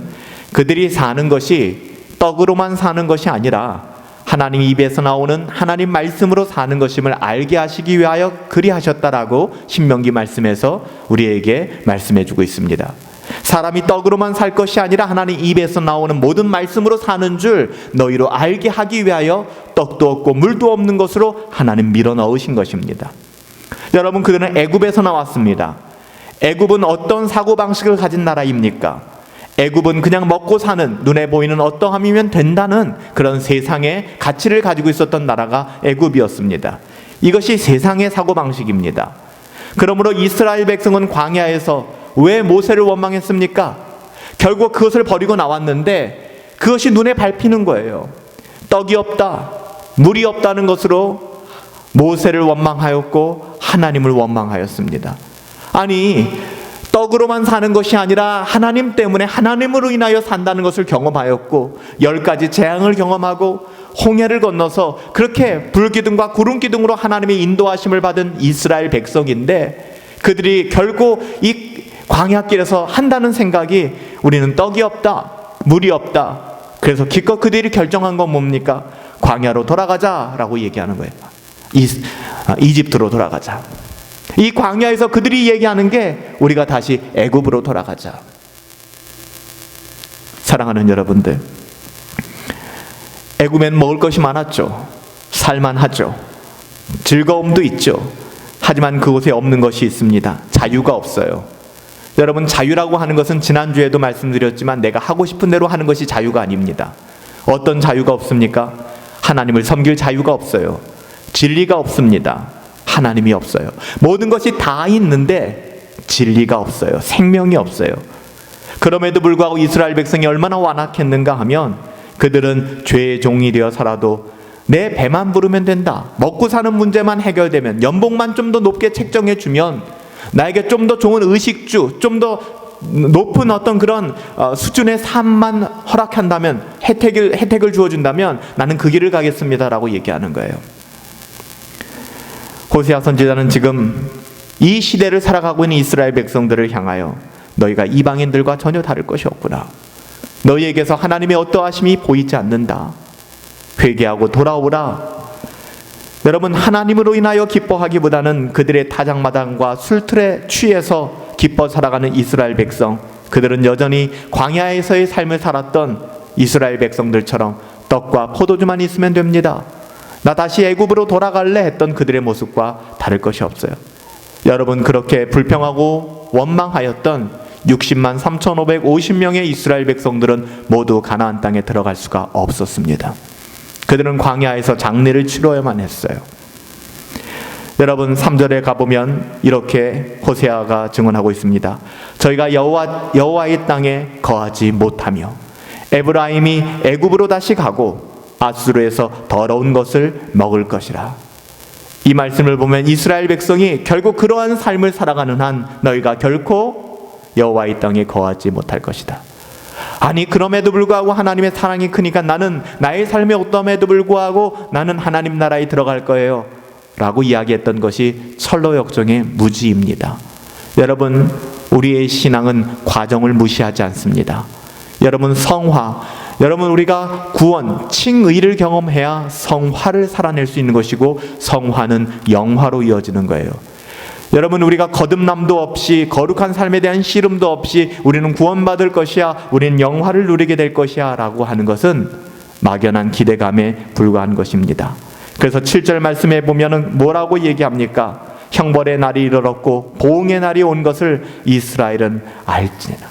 [SPEAKER 1] 그들이 사는 것이 떡으로만 사는 것이 아니라 하나님 입에서 나오는 하나님 말씀으로 사는 것임을 알게 하시기 위하여 그리하셨다라고 신명기 말씀에서 우리에게 말씀해 주고 있습니다. 사람이 떡으로만 살 것이 아니라 하나님 입에서 나오는 모든 말씀으로 사는 줄 너희로 알게 하기 위하여 떡도 없고 물도 없는 것으로 하나님 밀어 넣으신 것입니다. 여러분, 그들은 애굽에서 나왔습니다. 애굽은 어떤 사고방식을 가진 나라입니까? 애굽은 그냥 먹고 사는, 눈에 보이는 어떠함이면 된다는 그런 세상의 가치를 가지고 있었던 나라가 애굽이었습니다. 이것이 세상의 사고방식입니다. 그러므로 이스라엘 백성은 광야에서 왜 모세를 원망했습니까? 결국 그것을 버리고 나왔는데 그것이 눈에 밟히는 거예요. 떡이 없다, 물이 없다는 것으로 모세를 원망하였고 하나님을 원망하였습니다. 아니, 떡으로만 사는 것이 아니라 하나님 때문에 하나님으로 인하여 산다는 것을 경험하였고 10가지 재앙을 경험하고 홍해를 건너서 그렇게 불기둥과 구름기둥으로 하나님의 인도하심을 받은 이스라엘 백성인데 그들이 결국 이 광야길에서 한다는 생각이 우리는 떡이 없다, 물이 없다. 그래서 기껏 그들이 결정한 건 뭡니까? 광야로 돌아가자라고 얘기하는 거예요. 이집트로 돌아가자. 이 광야에서 그들이 얘기하는 게 우리가 다시 애굽으로 돌아가자. 사랑하는 여러분들, 애굽엔 먹을 것이 많았죠. 살만하죠. 즐거움도 있죠. 하지만 그곳에 없는 것이 있습니다. 자유가 없어요. 여러분, 자유라고 하는 것은 지난주에도 말씀드렸지만 내가 하고 싶은 대로 하는 것이 자유가 아닙니다. 어떤 자유가 없습니까? 하나님을 섬길 자유가 없어요. 진리가 없습니다. 하나님이 없어요. 모든 것이 다 있는데 진리가 없어요. 생명이 없어요. 그럼에도 불구하고 이스라엘 백성이 얼마나 완악했는가 하면 그들은 죄의 종이 되어 살아도 내 배만 부르면 된다, 먹고 사는 문제만 해결되면, 연봉만 좀 더 높게 책정해 주면, 나에게 좀 더 좋은 의식주, 좀 더 높은 어떤 그런 수준의 삶만 허락한다면, 혜택을 주어준다면 나는 그 길을 가겠습니다라고 얘기하는 거예요. 호세아 선지자는 지금 이 시대를 살아가고 있는 이스라엘 백성들을 향하여 너희가 이방인들과 전혀 다를 것이 없구나, 너희에게서 하나님의 어떠하심이 보이지 않는다, 회개하고 돌아오라. 여러분, 하나님으로 인하여 기뻐하기보다는 그들의 타작마당과 술틀에 취해서 기뻐 살아가는 이스라엘 백성, 그들은 여전히 광야에서의 삶을 살았던 이스라엘 백성들처럼 떡과 포도주만 있으면 됩니다, 나 다시 애굽으로 돌아갈래 했던 그들의 모습과 다를 것이 없어요. 여러분, 그렇게 불평하고 원망하였던 60만 3,550명의 이스라엘 백성들은 모두 가나안 땅에 들어갈 수가 없었습니다. 그들은 광야에서 장례를 치러야만 했어요. 여러분, 3절에 가보면 이렇게 호세아가 증언하고 있습니다. 저희가 여호와의 땅에 거하지 못하며 에브라임이 애굽으로 다시 가고 아수르에서 더러운 것을 먹을 것이라. 이 말씀을 보면 이스라엘 백성이 결국 그러한 삶을 살아가는 한 너희가 결코 여호와의 땅에 거하지 못할 것이다. 아니, 그럼에도 불구하고 하나님의 사랑이 크니까 나는 나의 삶의 어떠함에도 불구하고 나는 하나님 나라에 들어갈 거예요 라고 이야기했던 것이 철로역정의 무지입니다. 여러분, 우리의 신앙은 과정을 무시하지 않습니다. 여러분, 성화, 여러분, 우리가 구원, 칭의를 경험해야 성화를 살아낼 수 있는 것이고, 성화는 영화로 이어지는 거예요. 여러분, 우리가 거듭남도 없이, 거룩한 삶에 대한 씨름도 없이 우리는 구원받을 것이야, 우리는 영화를 누리게 될 것이야 라고 하는 것은 막연한 기대감에 불과한 것입니다. 그래서 7절 말씀에 보면은 뭐라고 얘기합니까? 형벌의 날이 이르렀고 보응의 날이 온 것을 이스라엘은 알지니라.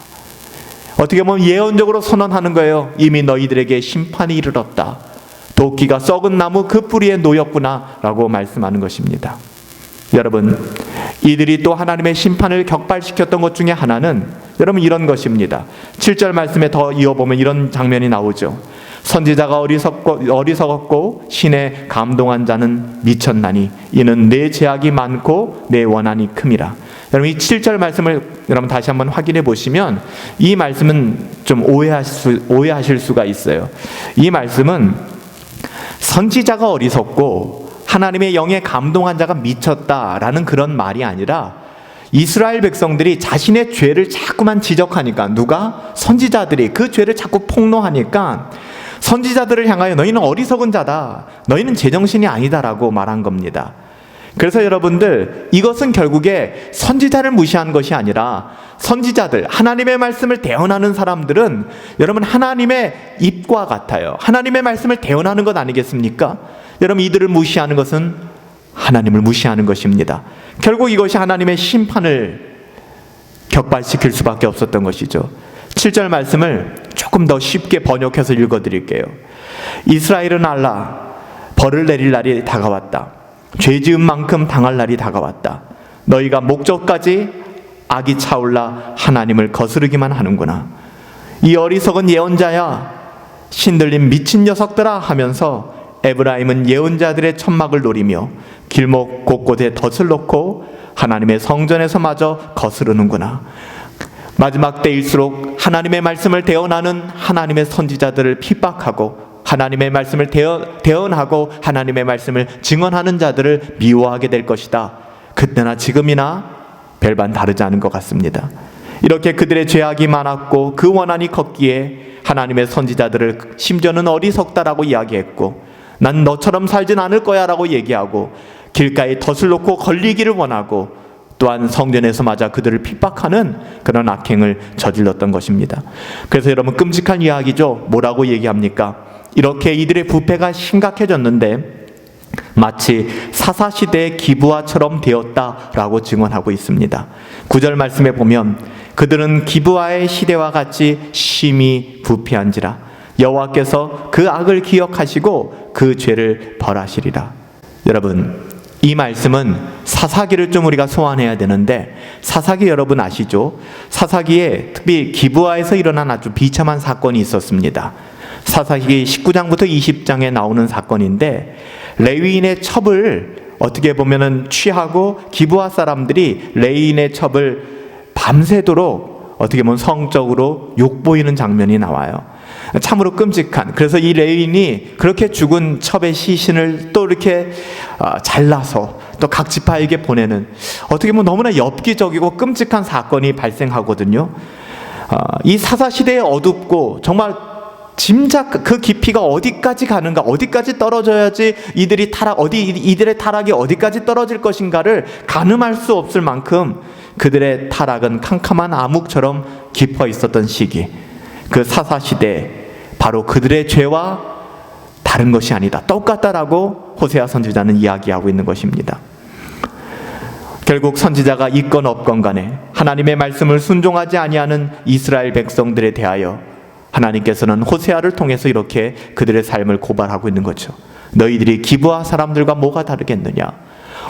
[SPEAKER 1] 어떻게 보면 예언적으로 선언하는 거예요. 이미 너희들에게 심판이 이르렀다, 도끼가 썩은 나무 그 뿌리에 놓였구나 라고 말씀하는 것입니다. 여러분, 이들이 또 하나님의 심판을 격발시켰던 것 중에 하나는 여러분 이런 것입니다. 7절 말씀에 더 이어보면 이런 장면이 나오죠. 선지자가 어리석었고 신에 감동한 자는 미쳤나니 이는 내 죄악이 많고 내 원한이 큼이라. 여러분, 이 7절 말씀을 여러분 다시 한번 확인해 보시면 이 말씀은 좀 오해하실 수가 있어요. 이 말씀은 선지자가 어리석고 하나님의 영에 감동한 자가 미쳤다라는 그런 말이 아니라, 이스라엘 백성들이 자신의 죄를 자꾸만 지적하니까, 누가? 선지자들이 그 죄를 자꾸 폭로하니까 선지자들을 향하여 너희는 어리석은 자다, 너희는 제정신이 아니다라고 말한 겁니다. 그래서 여러분들, 이것은 결국에 선지자를 무시한 것이 아니라 선지자들, 하나님의 말씀을 대언하는 사람들은 여러분 하나님의 입과 같아요. 하나님의 말씀을 대언하는 것 아니겠습니까? 여러분, 이들을 무시하는 것은 하나님을 무시하는 것입니다. 결국 이것이 하나님의 심판을 격발시킬 수밖에 없었던 것이죠. 7절 말씀을 조금 더 쉽게 번역해서 읽어드릴게요. 이스라엘은 알라, 벌을 내릴 날이 다가왔다. 죄 지은 만큼 당할 날이 다가왔다. 너희가 목적까지 악이 차올라 하나님을 거스르기만 하는구나. 이 어리석은 예언자야, 신들린 미친 녀석들아 하면서 에브라임은 예언자들의 천막을 노리며 길목 곳곳에 덫을 놓고 하나님의 성전에서마저 거스르는구나. 마지막 때일수록 하나님의 말씀을 대언하는 하나님의 선지자들을 핍박하고 하나님의 말씀을 대언하고 하나님의 말씀을 증언하는 자들을 미워하게 될 것이다. 그때나 지금이나 별반 다르지 않은 것 같습니다. 이렇게 그들의 죄악이 많았고 그 원한이 컸기에 하나님의 선지자들을 심지어는 어리석다라고 이야기했고, 난 너처럼 살진 않을 거야 라고 얘기하고, 길가에 덫을 놓고 걸리기를 원하고, 또한 성전에서 맞아 그들을 핍박하는 그런 악행을 저질렀던 것입니다. 그래서 여러분, 끔찍한 이야기죠. 뭐라고 얘기합니까? 이렇게 이들의 부패가 심각해졌는데 마치 사사시대의 기브아처럼 되었다라고 증언하고 있습니다. 9절 말씀에 보면 그들은 기브아의 시대와 같이 심히 부패한지라 여호와께서 그 악을 기억하시고 그 죄를 벌하시리라. 여러분, 이 말씀은 사사기를 좀 우리가 소환해야 되는데, 사사기 여러분 아시죠? 사사기에 특히 기브아에서 일어난 아주 비참한 사건이 있었습니다. 사사기 19장부터 20장에 나오는 사건인데, 레위인의 첩을 어떻게 보면은 취하고 기브아 사람들이 레위인의 첩을 밤새도록 어떻게 보면 성적으로 욕보이는 장면이 나와요. 참으로 끔찍한. 그래서 이 레위인이 그렇게 죽은 첩의 시신을 또 이렇게 잘라서 또 각 지파에게 보내는, 어떻게 보면 너무나 엽기적이고 끔찍한 사건이 발생하거든요. 이 사사시대에 어둡고 정말 짐작 그 깊이가 어디까지 가는가, 어디까지 떨어져야지 이들의 타락이 어디까지 떨어질 것인가를 가늠할 수 없을 만큼 그들의 타락은 캄캄한 암흑처럼 깊어 있었던 시기, 그 사사시대, 바로 그들의 죄와 다른 것이 아니다, 똑같다라고 호세아 선지자는 이야기하고 있는 것입니다. 결국 선지자가 있건 없건 간에 하나님의 말씀을 순종하지 아니하는 이스라엘 백성들에 대하여 하나님께서는 호세아를 통해서 이렇게 그들의 삶을 고발하고 있는 거죠. 너희들이 기브아 사람들과 뭐가 다르겠느냐?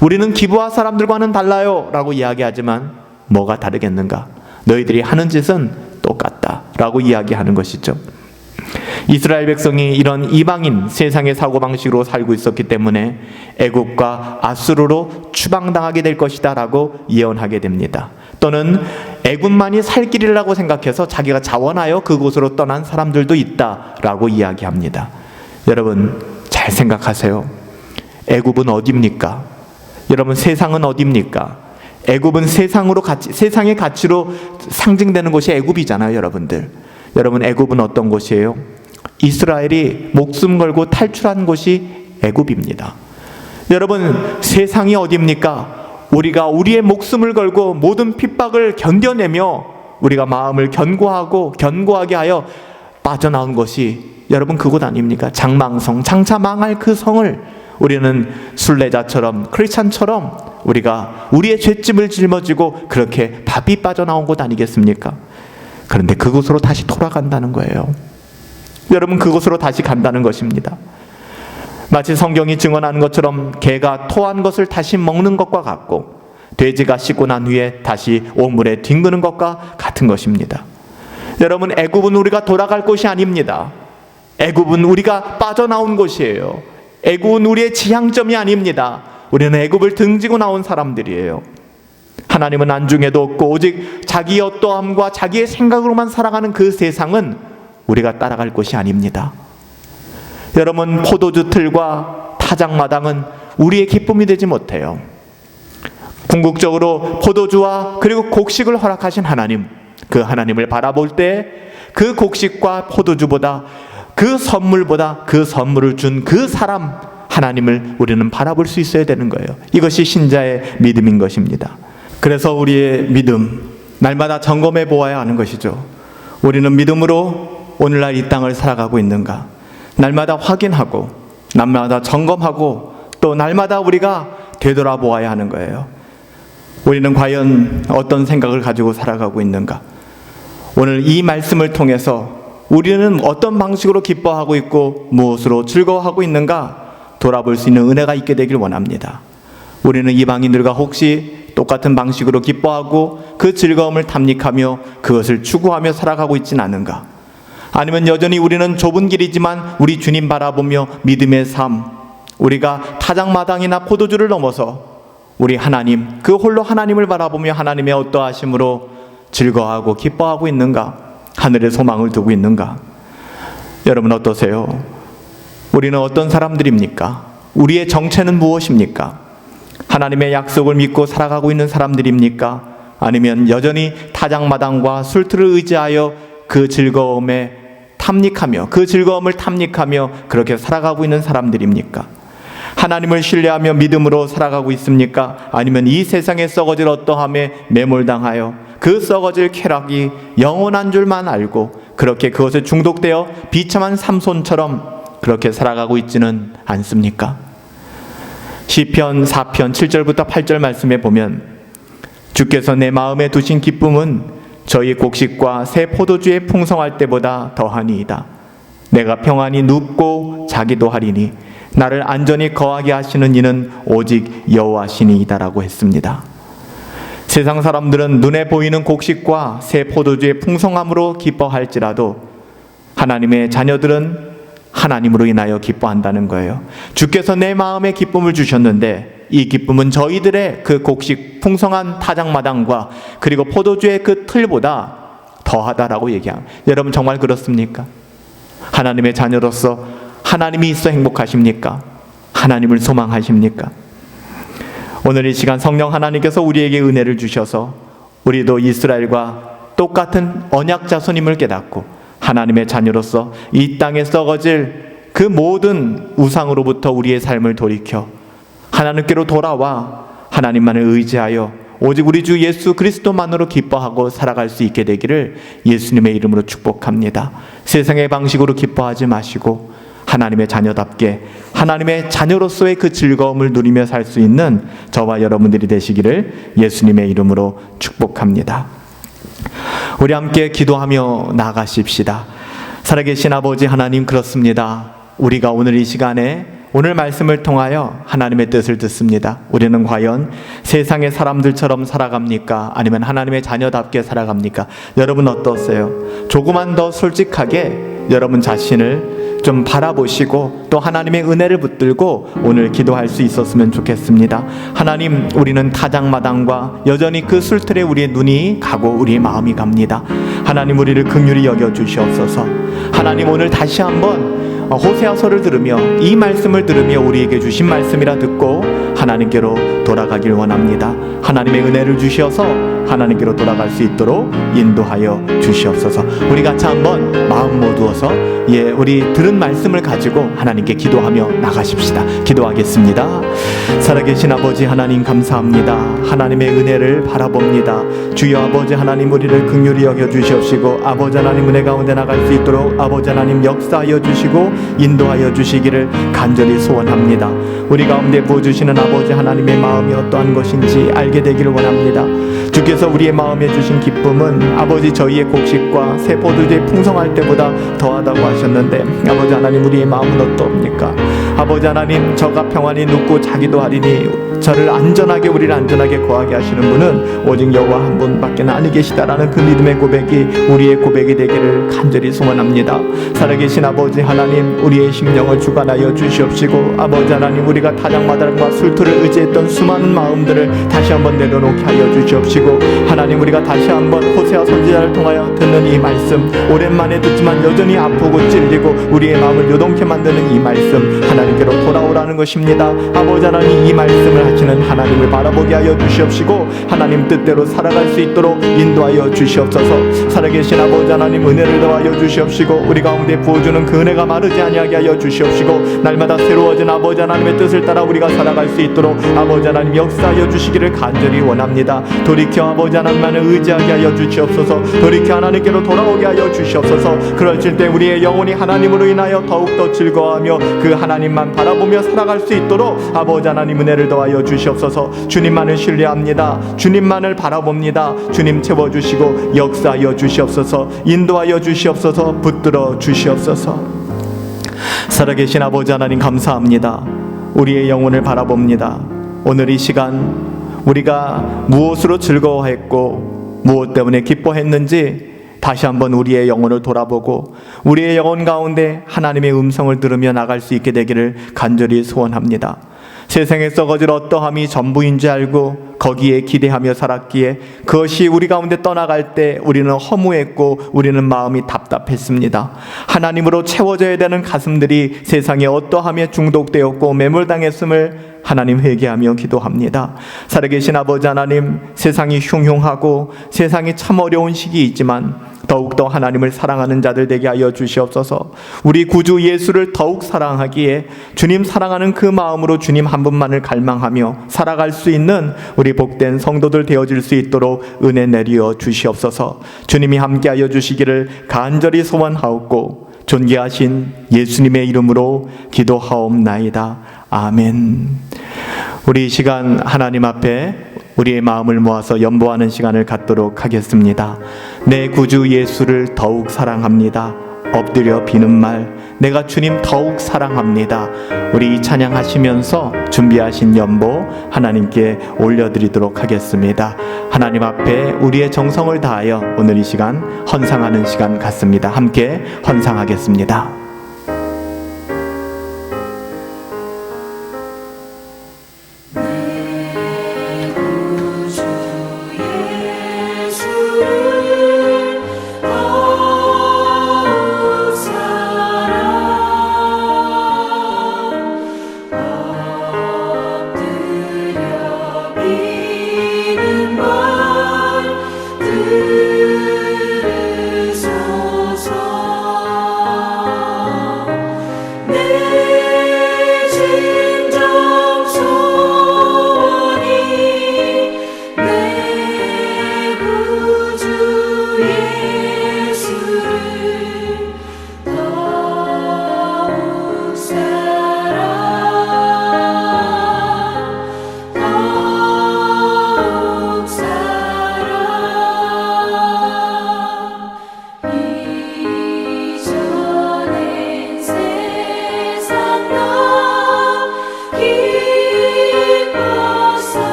[SPEAKER 1] 우리는 기브아 사람들과는 달라요 라고 이야기하지만 뭐가 다르겠는가? 너희들이 하는 짓은 똑같다 라고 이야기하는 것이죠. 이스라엘 백성이 이런 이방인 세상의 사고방식으로 살고 있었기 때문에 애굽과 아수르로 추방당하게 될 것이다 라고 예언하게 됩니다. 또는 애굽만이 살 길이라고 생각해서 자기가 자원하여 그곳으로 떠난 사람들도 있다 라고 이야기합니다. 여러분 잘 생각하세요. 애굽은 어디입니까? 여러분 세상은 어디입니까? 애굽은 세상의 가치로 상징되는 곳이 애굽이잖아요. 여러분 애굽은 어떤 곳이에요? 이스라엘이 목숨 걸고 탈출한 곳이 애굽입니다. 여러분 세상이 어디입니까? 우리가 우리의 목숨을 걸고 모든 핍박을 견뎌내며 우리가 마음을 견고하게 하여 빠져나온 것이 여러분 그곳 아닙니까? 장망성, 장차 망할 그 성을 우리는 순례자처럼 크리스찬처럼 우리가 우리의 죄짐을 짊어지고 그렇게 밥이 빠져나온 곳 아니겠습니까? 그런데 그곳으로 다시 돌아간다는 거예요. 여러분 그곳으로 다시 간다는 것입니다. 마치 성경이 증언하는 것처럼 개가 토한 것을 다시 먹는 것과 같고 돼지가 씻고 난 후에 다시 오물에 뒹구는 것과 같은 것입니다. 여러분 애굽은 우리가 돌아갈 곳이 아닙니다. 애굽은 우리가 빠져나온 곳이에요. 애굽은 우리의 지향점이 아닙니다. 우리는 애굽을 등지고 나온 사람들이에요. 하나님은 안중에도 없고 오직 자기의 어떠함과 자기의 생각으로만 살아가는 그 세상은 우리가 따라갈 곳이 아닙니다. 여러분 포도주 틀과 타작마당은 우리의 기쁨이 되지 못해요. 궁극적으로 포도주와 그리고 곡식을 허락하신 하나님, 그 하나님을 바라볼 때 그 곡식과 포도주보다 그 선물을 준 그 사람 하나님을 우리는 바라볼 수 있어야 되는 거예요. 이것이 신자의 믿음인 것입니다. 그래서 우리의 믿음 날마다 점검해 보아야 하는 것이죠. 우리는 믿음으로 오늘날 이 땅을 살아가고 있는가? 날마다 확인하고 날마다 점검하고 또 날마다 우리가 되돌아보아야 하는 거예요. 우리는 과연 어떤 생각을 가지고 살아가고 있는가? 오늘 이 말씀을 통해서 우리는 어떤 방식으로 기뻐하고 있고 무엇으로 즐거워하고 있는가 돌아볼 수 있는 은혜가 있게 되길 원합니다. 우리는 이방인들과 혹시 똑같은 방식으로 기뻐하고 그 즐거움을 탐닉하며 그것을 추구하며 살아가고 있진 않은가? 아니면 여전히 우리는 좁은 길이지만 우리 주님 바라보며 믿음의 삶, 우리가 타작마당이나 포도주를 넘어서 우리 하나님, 그 홀로 하나님을 바라보며 하나님의 어떠하심으로 즐거워하고 기뻐하고 있는가? 하늘에 소망을 두고 있는가? 여러분 어떠세요? 우리는 어떤 사람들입니까? 우리의 정체는 무엇입니까? 하나님의 약속을 믿고 살아가고 있는 사람들입니까? 아니면 여전히 타작마당과 술틀을 의지하여 그 즐거움을 탐닉하며 그렇게 살아가고 있는 사람들입니까? 하나님을 신뢰하며 믿음으로 살아가고 있습니까? 아니면 이 세상의 썩어질 어떠함에 매몰당하여 그 썩어질 쾌락이 영원한 줄만 알고 그렇게 그것에 중독되어 비참한 삼손처럼 그렇게 살아가고 있지는 않습니까? 시편 4편 7절부터 8절 말씀에 보면 주께서 내 마음에 두신 기쁨은 저희 곡식과 새 포도주의 풍성할 때보다 더하니이다. 내가 평안히 눕고 자기도 하리니 나를 안전히 거하게 하시는 이는 오직 여호와시니이다라고 했습니다. 세상 사람들은 눈에 보이는 곡식과 새 포도주의 풍성함으로 기뻐할지라도 하나님의 자녀들은 하나님으로 인하여 기뻐한다는 거예요. 주께서 내 마음에 기쁨을 주셨는데 이 기쁨은 저희들의 그 곡식 풍성한 타작마당과 그리고 포도주의 그 틀보다 더하다라고 얘기합니다. 여러분 정말 그렇습니까? 하나님의 자녀로서 하나님이 있어 행복하십니까? 하나님을 소망하십니까? 오늘 이 시간 성령 하나님께서 우리에게 은혜를 주셔서 우리도 이스라엘과 똑같은 언약 자손임을 깨닫고 하나님의 자녀로서 이 땅에 썩어질 그 모든 우상으로부터 우리의 삶을 돌이켜 하나님께로 돌아와 하나님만을 의지하여 오직 우리 주 예수 그리스도만으로 기뻐하고 살아갈 수 있게 되기를 예수님의 이름으로 축복합니다. 세상의 방식으로 기뻐하지 마시고 하나님의 자녀답게 하나님의 자녀로서의 그 즐거움을 누리며 살 수 있는 저와 여러분들이 되시기를 예수님의 이름으로 축복합니다. 우리 함께 기도하며 나아가십시다. 살아계신 아버지 하나님, 그렇습니다. 우리가 오늘 이 시간에 오늘 말씀을 통하여 하나님의 뜻을 듣습니다. 우리는 과연 세상의 사람들처럼 살아갑니까? 아니면 하나님의 자녀답게 살아갑니까? 여러분 어떠세요? 조금만 더 솔직하게 여러분 자신을 좀 바라보시고 또 하나님의 은혜를 붙들고 오늘 기도할 수 있었으면 좋겠습니다. 하나님, 우리는 타작마당과 여전히 그 술틀에 우리의 눈이 가고 우리의 마음이 갑니다. 하나님, 우리를 긍휼히 여겨 주시옵소서. 하나님, 오늘 다시 한번 호세아서를 들으며 이 말씀을 들으며 우리에게 주신 말씀이라 듣고 하나님께로 돌아가길 원합니다. 하나님의 은혜를 주셔서 하나님께로 돌아갈 수 있도록 인도하여 주시옵소서. 우리 같이 한번 마음 모두어서 우리 들은 말씀을 가지고 하나님께 기도하며 나가십시다. 기도하겠습니다. 살아계신 아버지 하나님, 감사합니다. 하나님의 은혜를 바라봅니다. 주여 아버지 하나님, 우리를 긍휼히 여겨 주시옵시고 아버지 하나님 은혜 가운데 나갈 수 있도록 아버지 하나님 역사하여 주시고 인도하여 주시기를 간절히 소원합니다. 우리 가운데 부어주시는 아버지 하나님의 마음이 어떠한 것인지 알게 되기를 원합니다. 주께서 우리의 마음에 주신 기쁨은 아버지 저희의 곡식과 새 포도주의 풍성할 때보다 더하다고 하셨는데 아버지 하나님, 우리의 마음은 어떠합니까? 아버지 하나님, 저가 평안히 눕고 자기도 하리니 저를 안전하게 우리를 안전하게 거하게 하시는 분은 오직 여호와 한 분밖에 아니 계시다라는 그 믿음의 고백이 우리의 고백이 되기를 간절히 소원합니다. 살아계신 아버지 하나님, 우리의 심령을 주관하여 주시옵시고 아버지 하나님, 우리가 타작마당과 술틀을 의지했던 수많은 마음들을 다시 한번 내려놓게 하여 주시옵시고 하나님, 우리가 다시 한번 호세아 선지자를 통하여 듣는 이 말씀, 오랜만에 듣지만 여전히 아프고 찔리고 우리의 마음을 요동케 만드는 이 말씀, 하나님께로 돌아오라는 것입니다. 아버지 하나님, 이 말씀을 하시는 하나님을 바라보게 하여 주시옵시고 하나님 뜻대로 살아갈 수 있도록 인도하여 주시옵소서. 살아계신 아버지 하나님, 은혜를 더하여 주시옵시고 우리 가운데 부어주는 그 은혜가 마르지 아니하게 하여 주시옵시고 날마다 새로워진 아버지 하나님의 뜻을 따라 우리가 살아갈 수 있도록 아버지 하나님 역사하여 주시기를 간절히 원합니다. 돌이켜 아버지 하나님만을 의지하게 하여 주시옵소서. 돌이켜 하나님께로 돌아오게 하여 주시옵소서. 그러실 때 우리의 영혼이 하나님으로 인하여 더욱더 즐거워하며 그 하나님만 바라보며 살아갈 수 있도록 아버지 하나님 은혜를 더하여 주시옵소서. 주님만을 신뢰합니다. 주님만을 바라봅니다. 주님 채워주시고 역사하여 주시옵소서. 인도하여 주시옵소서. 붙들어 주시옵소서. 살아계신 아버지 하나님, 감사합니다. 우리의 영혼을 바라봅니다. 오늘 이 시간 우리가 무엇으로 즐거워했고 무엇 때문에 기뻐했는지 다시 한번 우리의 영혼을 돌아보고 우리의 영혼 가운데 하나님의 음성을 들으며 나갈 수 있게 되기를 간절히 소원합니다. 세상에 썩어질 어떠함이 전부인 줄 알고 거기에 기대하며 살았기에 그것이 우리 가운데 떠나갈 때 우리는 허무했고 우리는 마음이 답답했습니다. 하나님으로 채워져야 되는 가슴들이 세상에 어떠함에 중독되었고 매몰당했음을 하나님 회개하며 기도합니다. 살아계신 아버지 하나님, 세상이 흉흉하고 세상이 참 어려운 시기 있지만 더욱더 하나님을 사랑하는 자들 되게 하여 주시옵소서. 우리 구주 예수를 더욱 사랑하기에 주님 사랑하는 그 마음으로 주님 한 분만을 갈망하며 살아갈 수 있는 우리 복된 성도들 되어질 수 있도록 은혜 내려 주시옵소서. 주님이 함께하여 주시기를 간절히 소원하옵고 존귀하신 예수님의 이름으로 기도하옵나이다. 아멘. 우리 이 시간 하나님 앞에 우리의 마음을 모아서 연보하는 시간을 갖도록 하겠습니다. 내 구주 예수를 더욱 사랑합니다. 엎드려 비는 말, 내가 주님 더욱 사랑합니다. 우리 이 찬양하시면서 준비하신 연보 하나님께 올려드리도록 하겠습니다. 하나님 앞에 우리의 정성을 다하여 오늘 이 시간 헌상하는 시간 같습니다. 함께 헌상하겠습니다.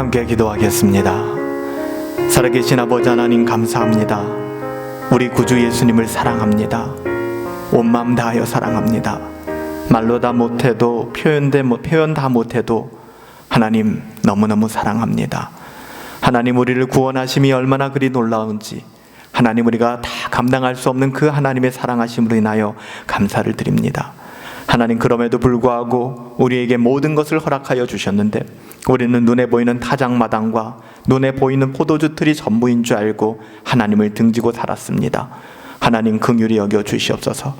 [SPEAKER 1] 함께 기도하겠습니다. 살아계신 아버지 하나님 감사합니다. 우리 구주 예수님을 사랑합니다. 온 마음 다하여 사랑합니다. 말로 다 못해도 표현 다 못해도 하나님 너무너무 사랑합니다. 하나님 우리를 구원하심이 얼마나 그리 놀라운지 하나님 우리가 다 감당할 수 없는 그 하나님의 사랑하심으로 인하여 감사를 드립니다. 하나님 그럼에도 불구하고 우리에게 모든 것을 허락하여 주셨는데 우리는 눈에 보이는 타작마당과 눈에 보이는 포도주 틀이 전부인 줄 알고 하나님을 등지고 살았습니다. 하나님 긍휼히 여겨 주시옵소서.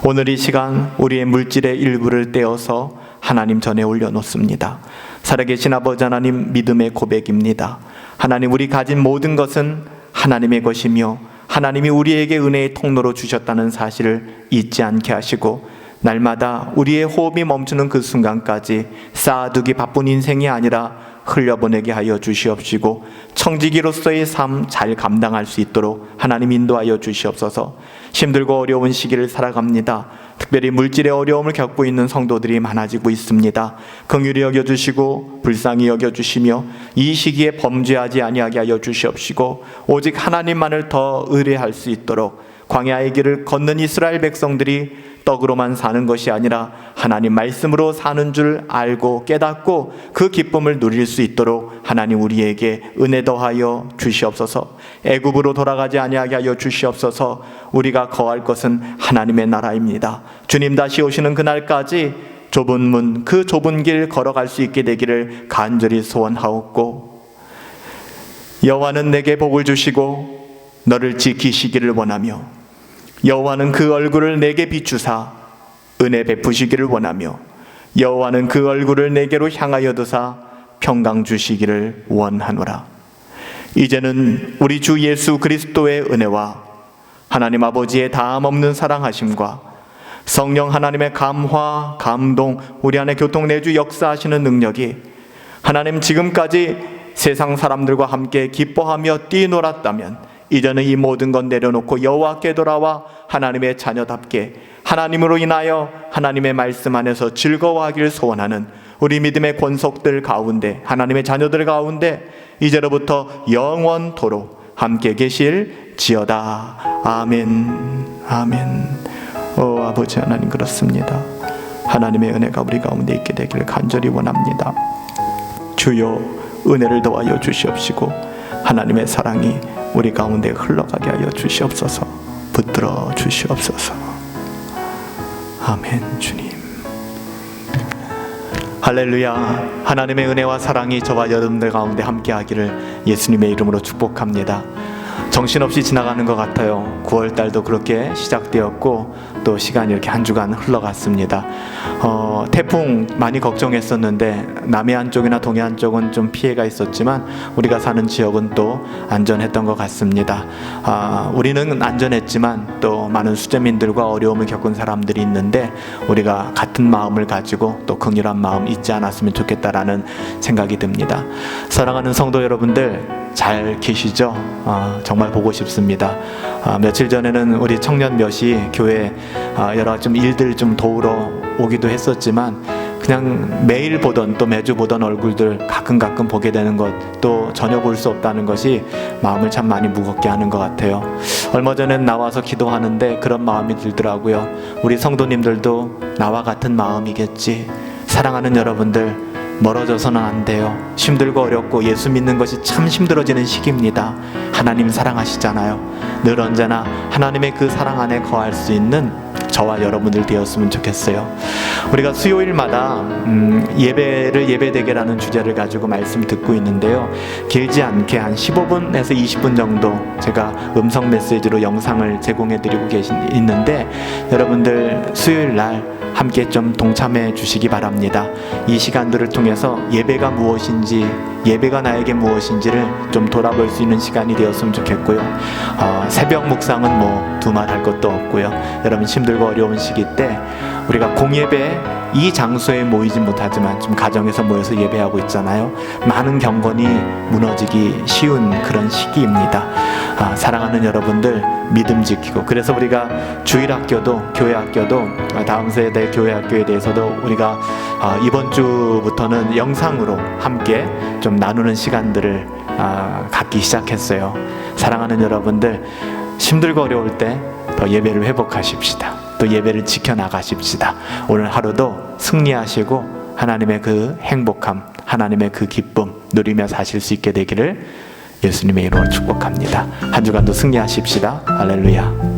[SPEAKER 1] 오늘 이 시간 우리의 물질의 일부를 떼어서 하나님 전에 올려놓습니다. 살아계신 아버지 하나님 믿음의 고백입니다. 하나님 우리 가진 모든 것은 하나님의 것이며 하나님이 우리에게 은혜의 통로로 주셨다는 사실을 잊지 않게 하시고 날마다 우리의 호흡이 멈추는 그 순간까지 쌓아두기 바쁜 인생이 아니라 흘려보내게 하여 주시옵시고 청지기로서의 삶 잘 감당할 수 있도록 하나님 인도하여 주시옵소서. 힘들고 어려운 시기를 살아갑니다. 특별히 물질의 어려움을 겪고 있는 성도들이 많아지고 있습니다. 긍휼히 여겨주시고 불쌍히 여겨주시며 이 시기에 범죄하지 아니하게 하여 주시옵시고 오직 하나님만을 더 의뢰할 수 있도록 광야의 길을 걷는 이스라엘 백성들이 떡으로만 사는 것이 아니라 하나님 말씀으로 사는 줄 알고 깨닫고 그 기쁨을 누릴 수 있도록 하나님 우리에게 은혜 더하여 주시옵소서. 애굽으로 돌아가지 아니하게 하여 주시옵소서. 우리가 거할 것은 하나님의 나라입니다. 주님 다시 오시는 그날까지 좁은 문, 그 좁은 길 걸어갈 수 있게 되기를 간절히 소원하옵고 여호와는 내게 복을 주시고 너를 지키시기를 원하며 여호와는 그 얼굴을 내게 비추사 은혜 베푸시기를 원하며 여호와는 그 얼굴을 내게로 향하여 드사 평강 주시기를 원하노라. 이제는 우리 주 예수 그리스도의 은혜와 하나님 아버지의 다함없는 사랑하심과 성령 하나님의 감화, 감동, 우리 안에 교통내주 역사하시는 능력이 하나님 지금까지 세상 사람들과 함께 기뻐하며 뛰놀았다면 이제는 이 모든 것 내려놓고 여호와께 돌아와 하나님의 자녀답게 하나님으로 인하여 하나님의 말씀 안에서 즐거워하기를 소원하는 우리 믿음의 권속들 가운데 하나님의 자녀들 가운데 이제로부터 영원토록 함께 계실지어다. 아멘. 아멘. 아버지 하나님 그렇습니다. 하나님의 은혜가 우리 가운데 있게 되기를 간절히 원합니다. 주여 은혜를 더하여 주시옵시고 하나님의 사랑이 우리 가운데 흘러가게 하여 주시옵소서. 붙들어 주시옵소서. 아멘. 주님 할렐루야. 하나님의 은혜와 사랑이 저와 여러분들 가운데 함께하기를 예수님의 이름으로 축복합니다. 정신없이 지나가는 것 같아요. 9월달도 그렇게 시작되었고 또 시간이 이렇게 한 주간 흘러갔습니다. 태풍 많이 걱정했었는데 남해안 쪽이나 동해안 쪽은 좀 피해가 있었지만 우리가 사는 지역은 또 안전했던 것 같습니다. 우리는 안전했지만 또 많은 수재민들과 어려움을 겪은 사람들이 있는데 우리가 같은 마음을 가지고 또 긍휼한 마음 잊지 않았으면 좋겠다라는 생각이 듭니다. 사랑하는 성도 여러분들 잘 계시죠? 정말 보고 싶습니다. 며칠 전에는 우리 청년 몇이 교회 여러 좀 일들 좀 도우러 오기도 했었지만 그냥 매일 보던 또 매주 보던 얼굴들 가끔 보게 되는 것, 또 전혀 볼 수 없다는 것이 마음을 참 많이 무겁게 하는 것 같아요. 얼마 전엔 나와서 기도하는데 그런 마음이 들더라고요. 우리 성도님들도 나와 같은 마음이겠지. 사랑하는 여러분들 멀어져서는 안 돼요. 힘들고 어렵고 예수 믿는 것이 참 힘들어지는 시기입니다. 하나님 사랑하시잖아요. 늘 언제나 하나님의 그 사랑 안에 거할 수 있는 저와 여러분들 되었으면 좋겠어요. 우리가 수요일마다 예배대계라는 주제를 가지고 말씀 듣고 있는데요. 길지 않게 한 15분에서 20분 정도 제가 음성 메시지로 영상을 제공해 드리고 있는데 여러분들 수요일 날 함께 좀 동참해 주시기 바랍니다. 이 시간들을 통해서 예배가 무엇인지, 예배가 나에게 무엇인지를 좀 돌아볼 수 있는 시간이 되었으면 좋겠고요. 새벽 묵상은 뭐 두말할 것도 없고요. 여러분 힘들고 어려운 시기 때 우리가 공예배 이 장소에 모이진 못하지만 좀 가정에서 모여서 예배하고 있잖아요. 많은 경건이 무너지기 쉬운 그런 시기입니다. 사랑하는 여러분들 믿음 지키고, 그래서 우리가 주일학교도 교회학교도 다음 세대 교회학교에 대해서도 우리가 이번 주부터는 영상으로 함께 좀 나누는 시간들을 갖기 시작했어요. 사랑하는 여러분들 힘들고 어려울 때 더 예배를 회복하십시다. 또 예배를 지켜나가십시다. 오늘 하루도 승리하시고 하나님의 그 행복함, 하나님의 그 기쁨 누리며 사실 수 있게 되기를 예수님의 이름으로 축복합니다. 한 주간도 승리하십시다. 할렐루야.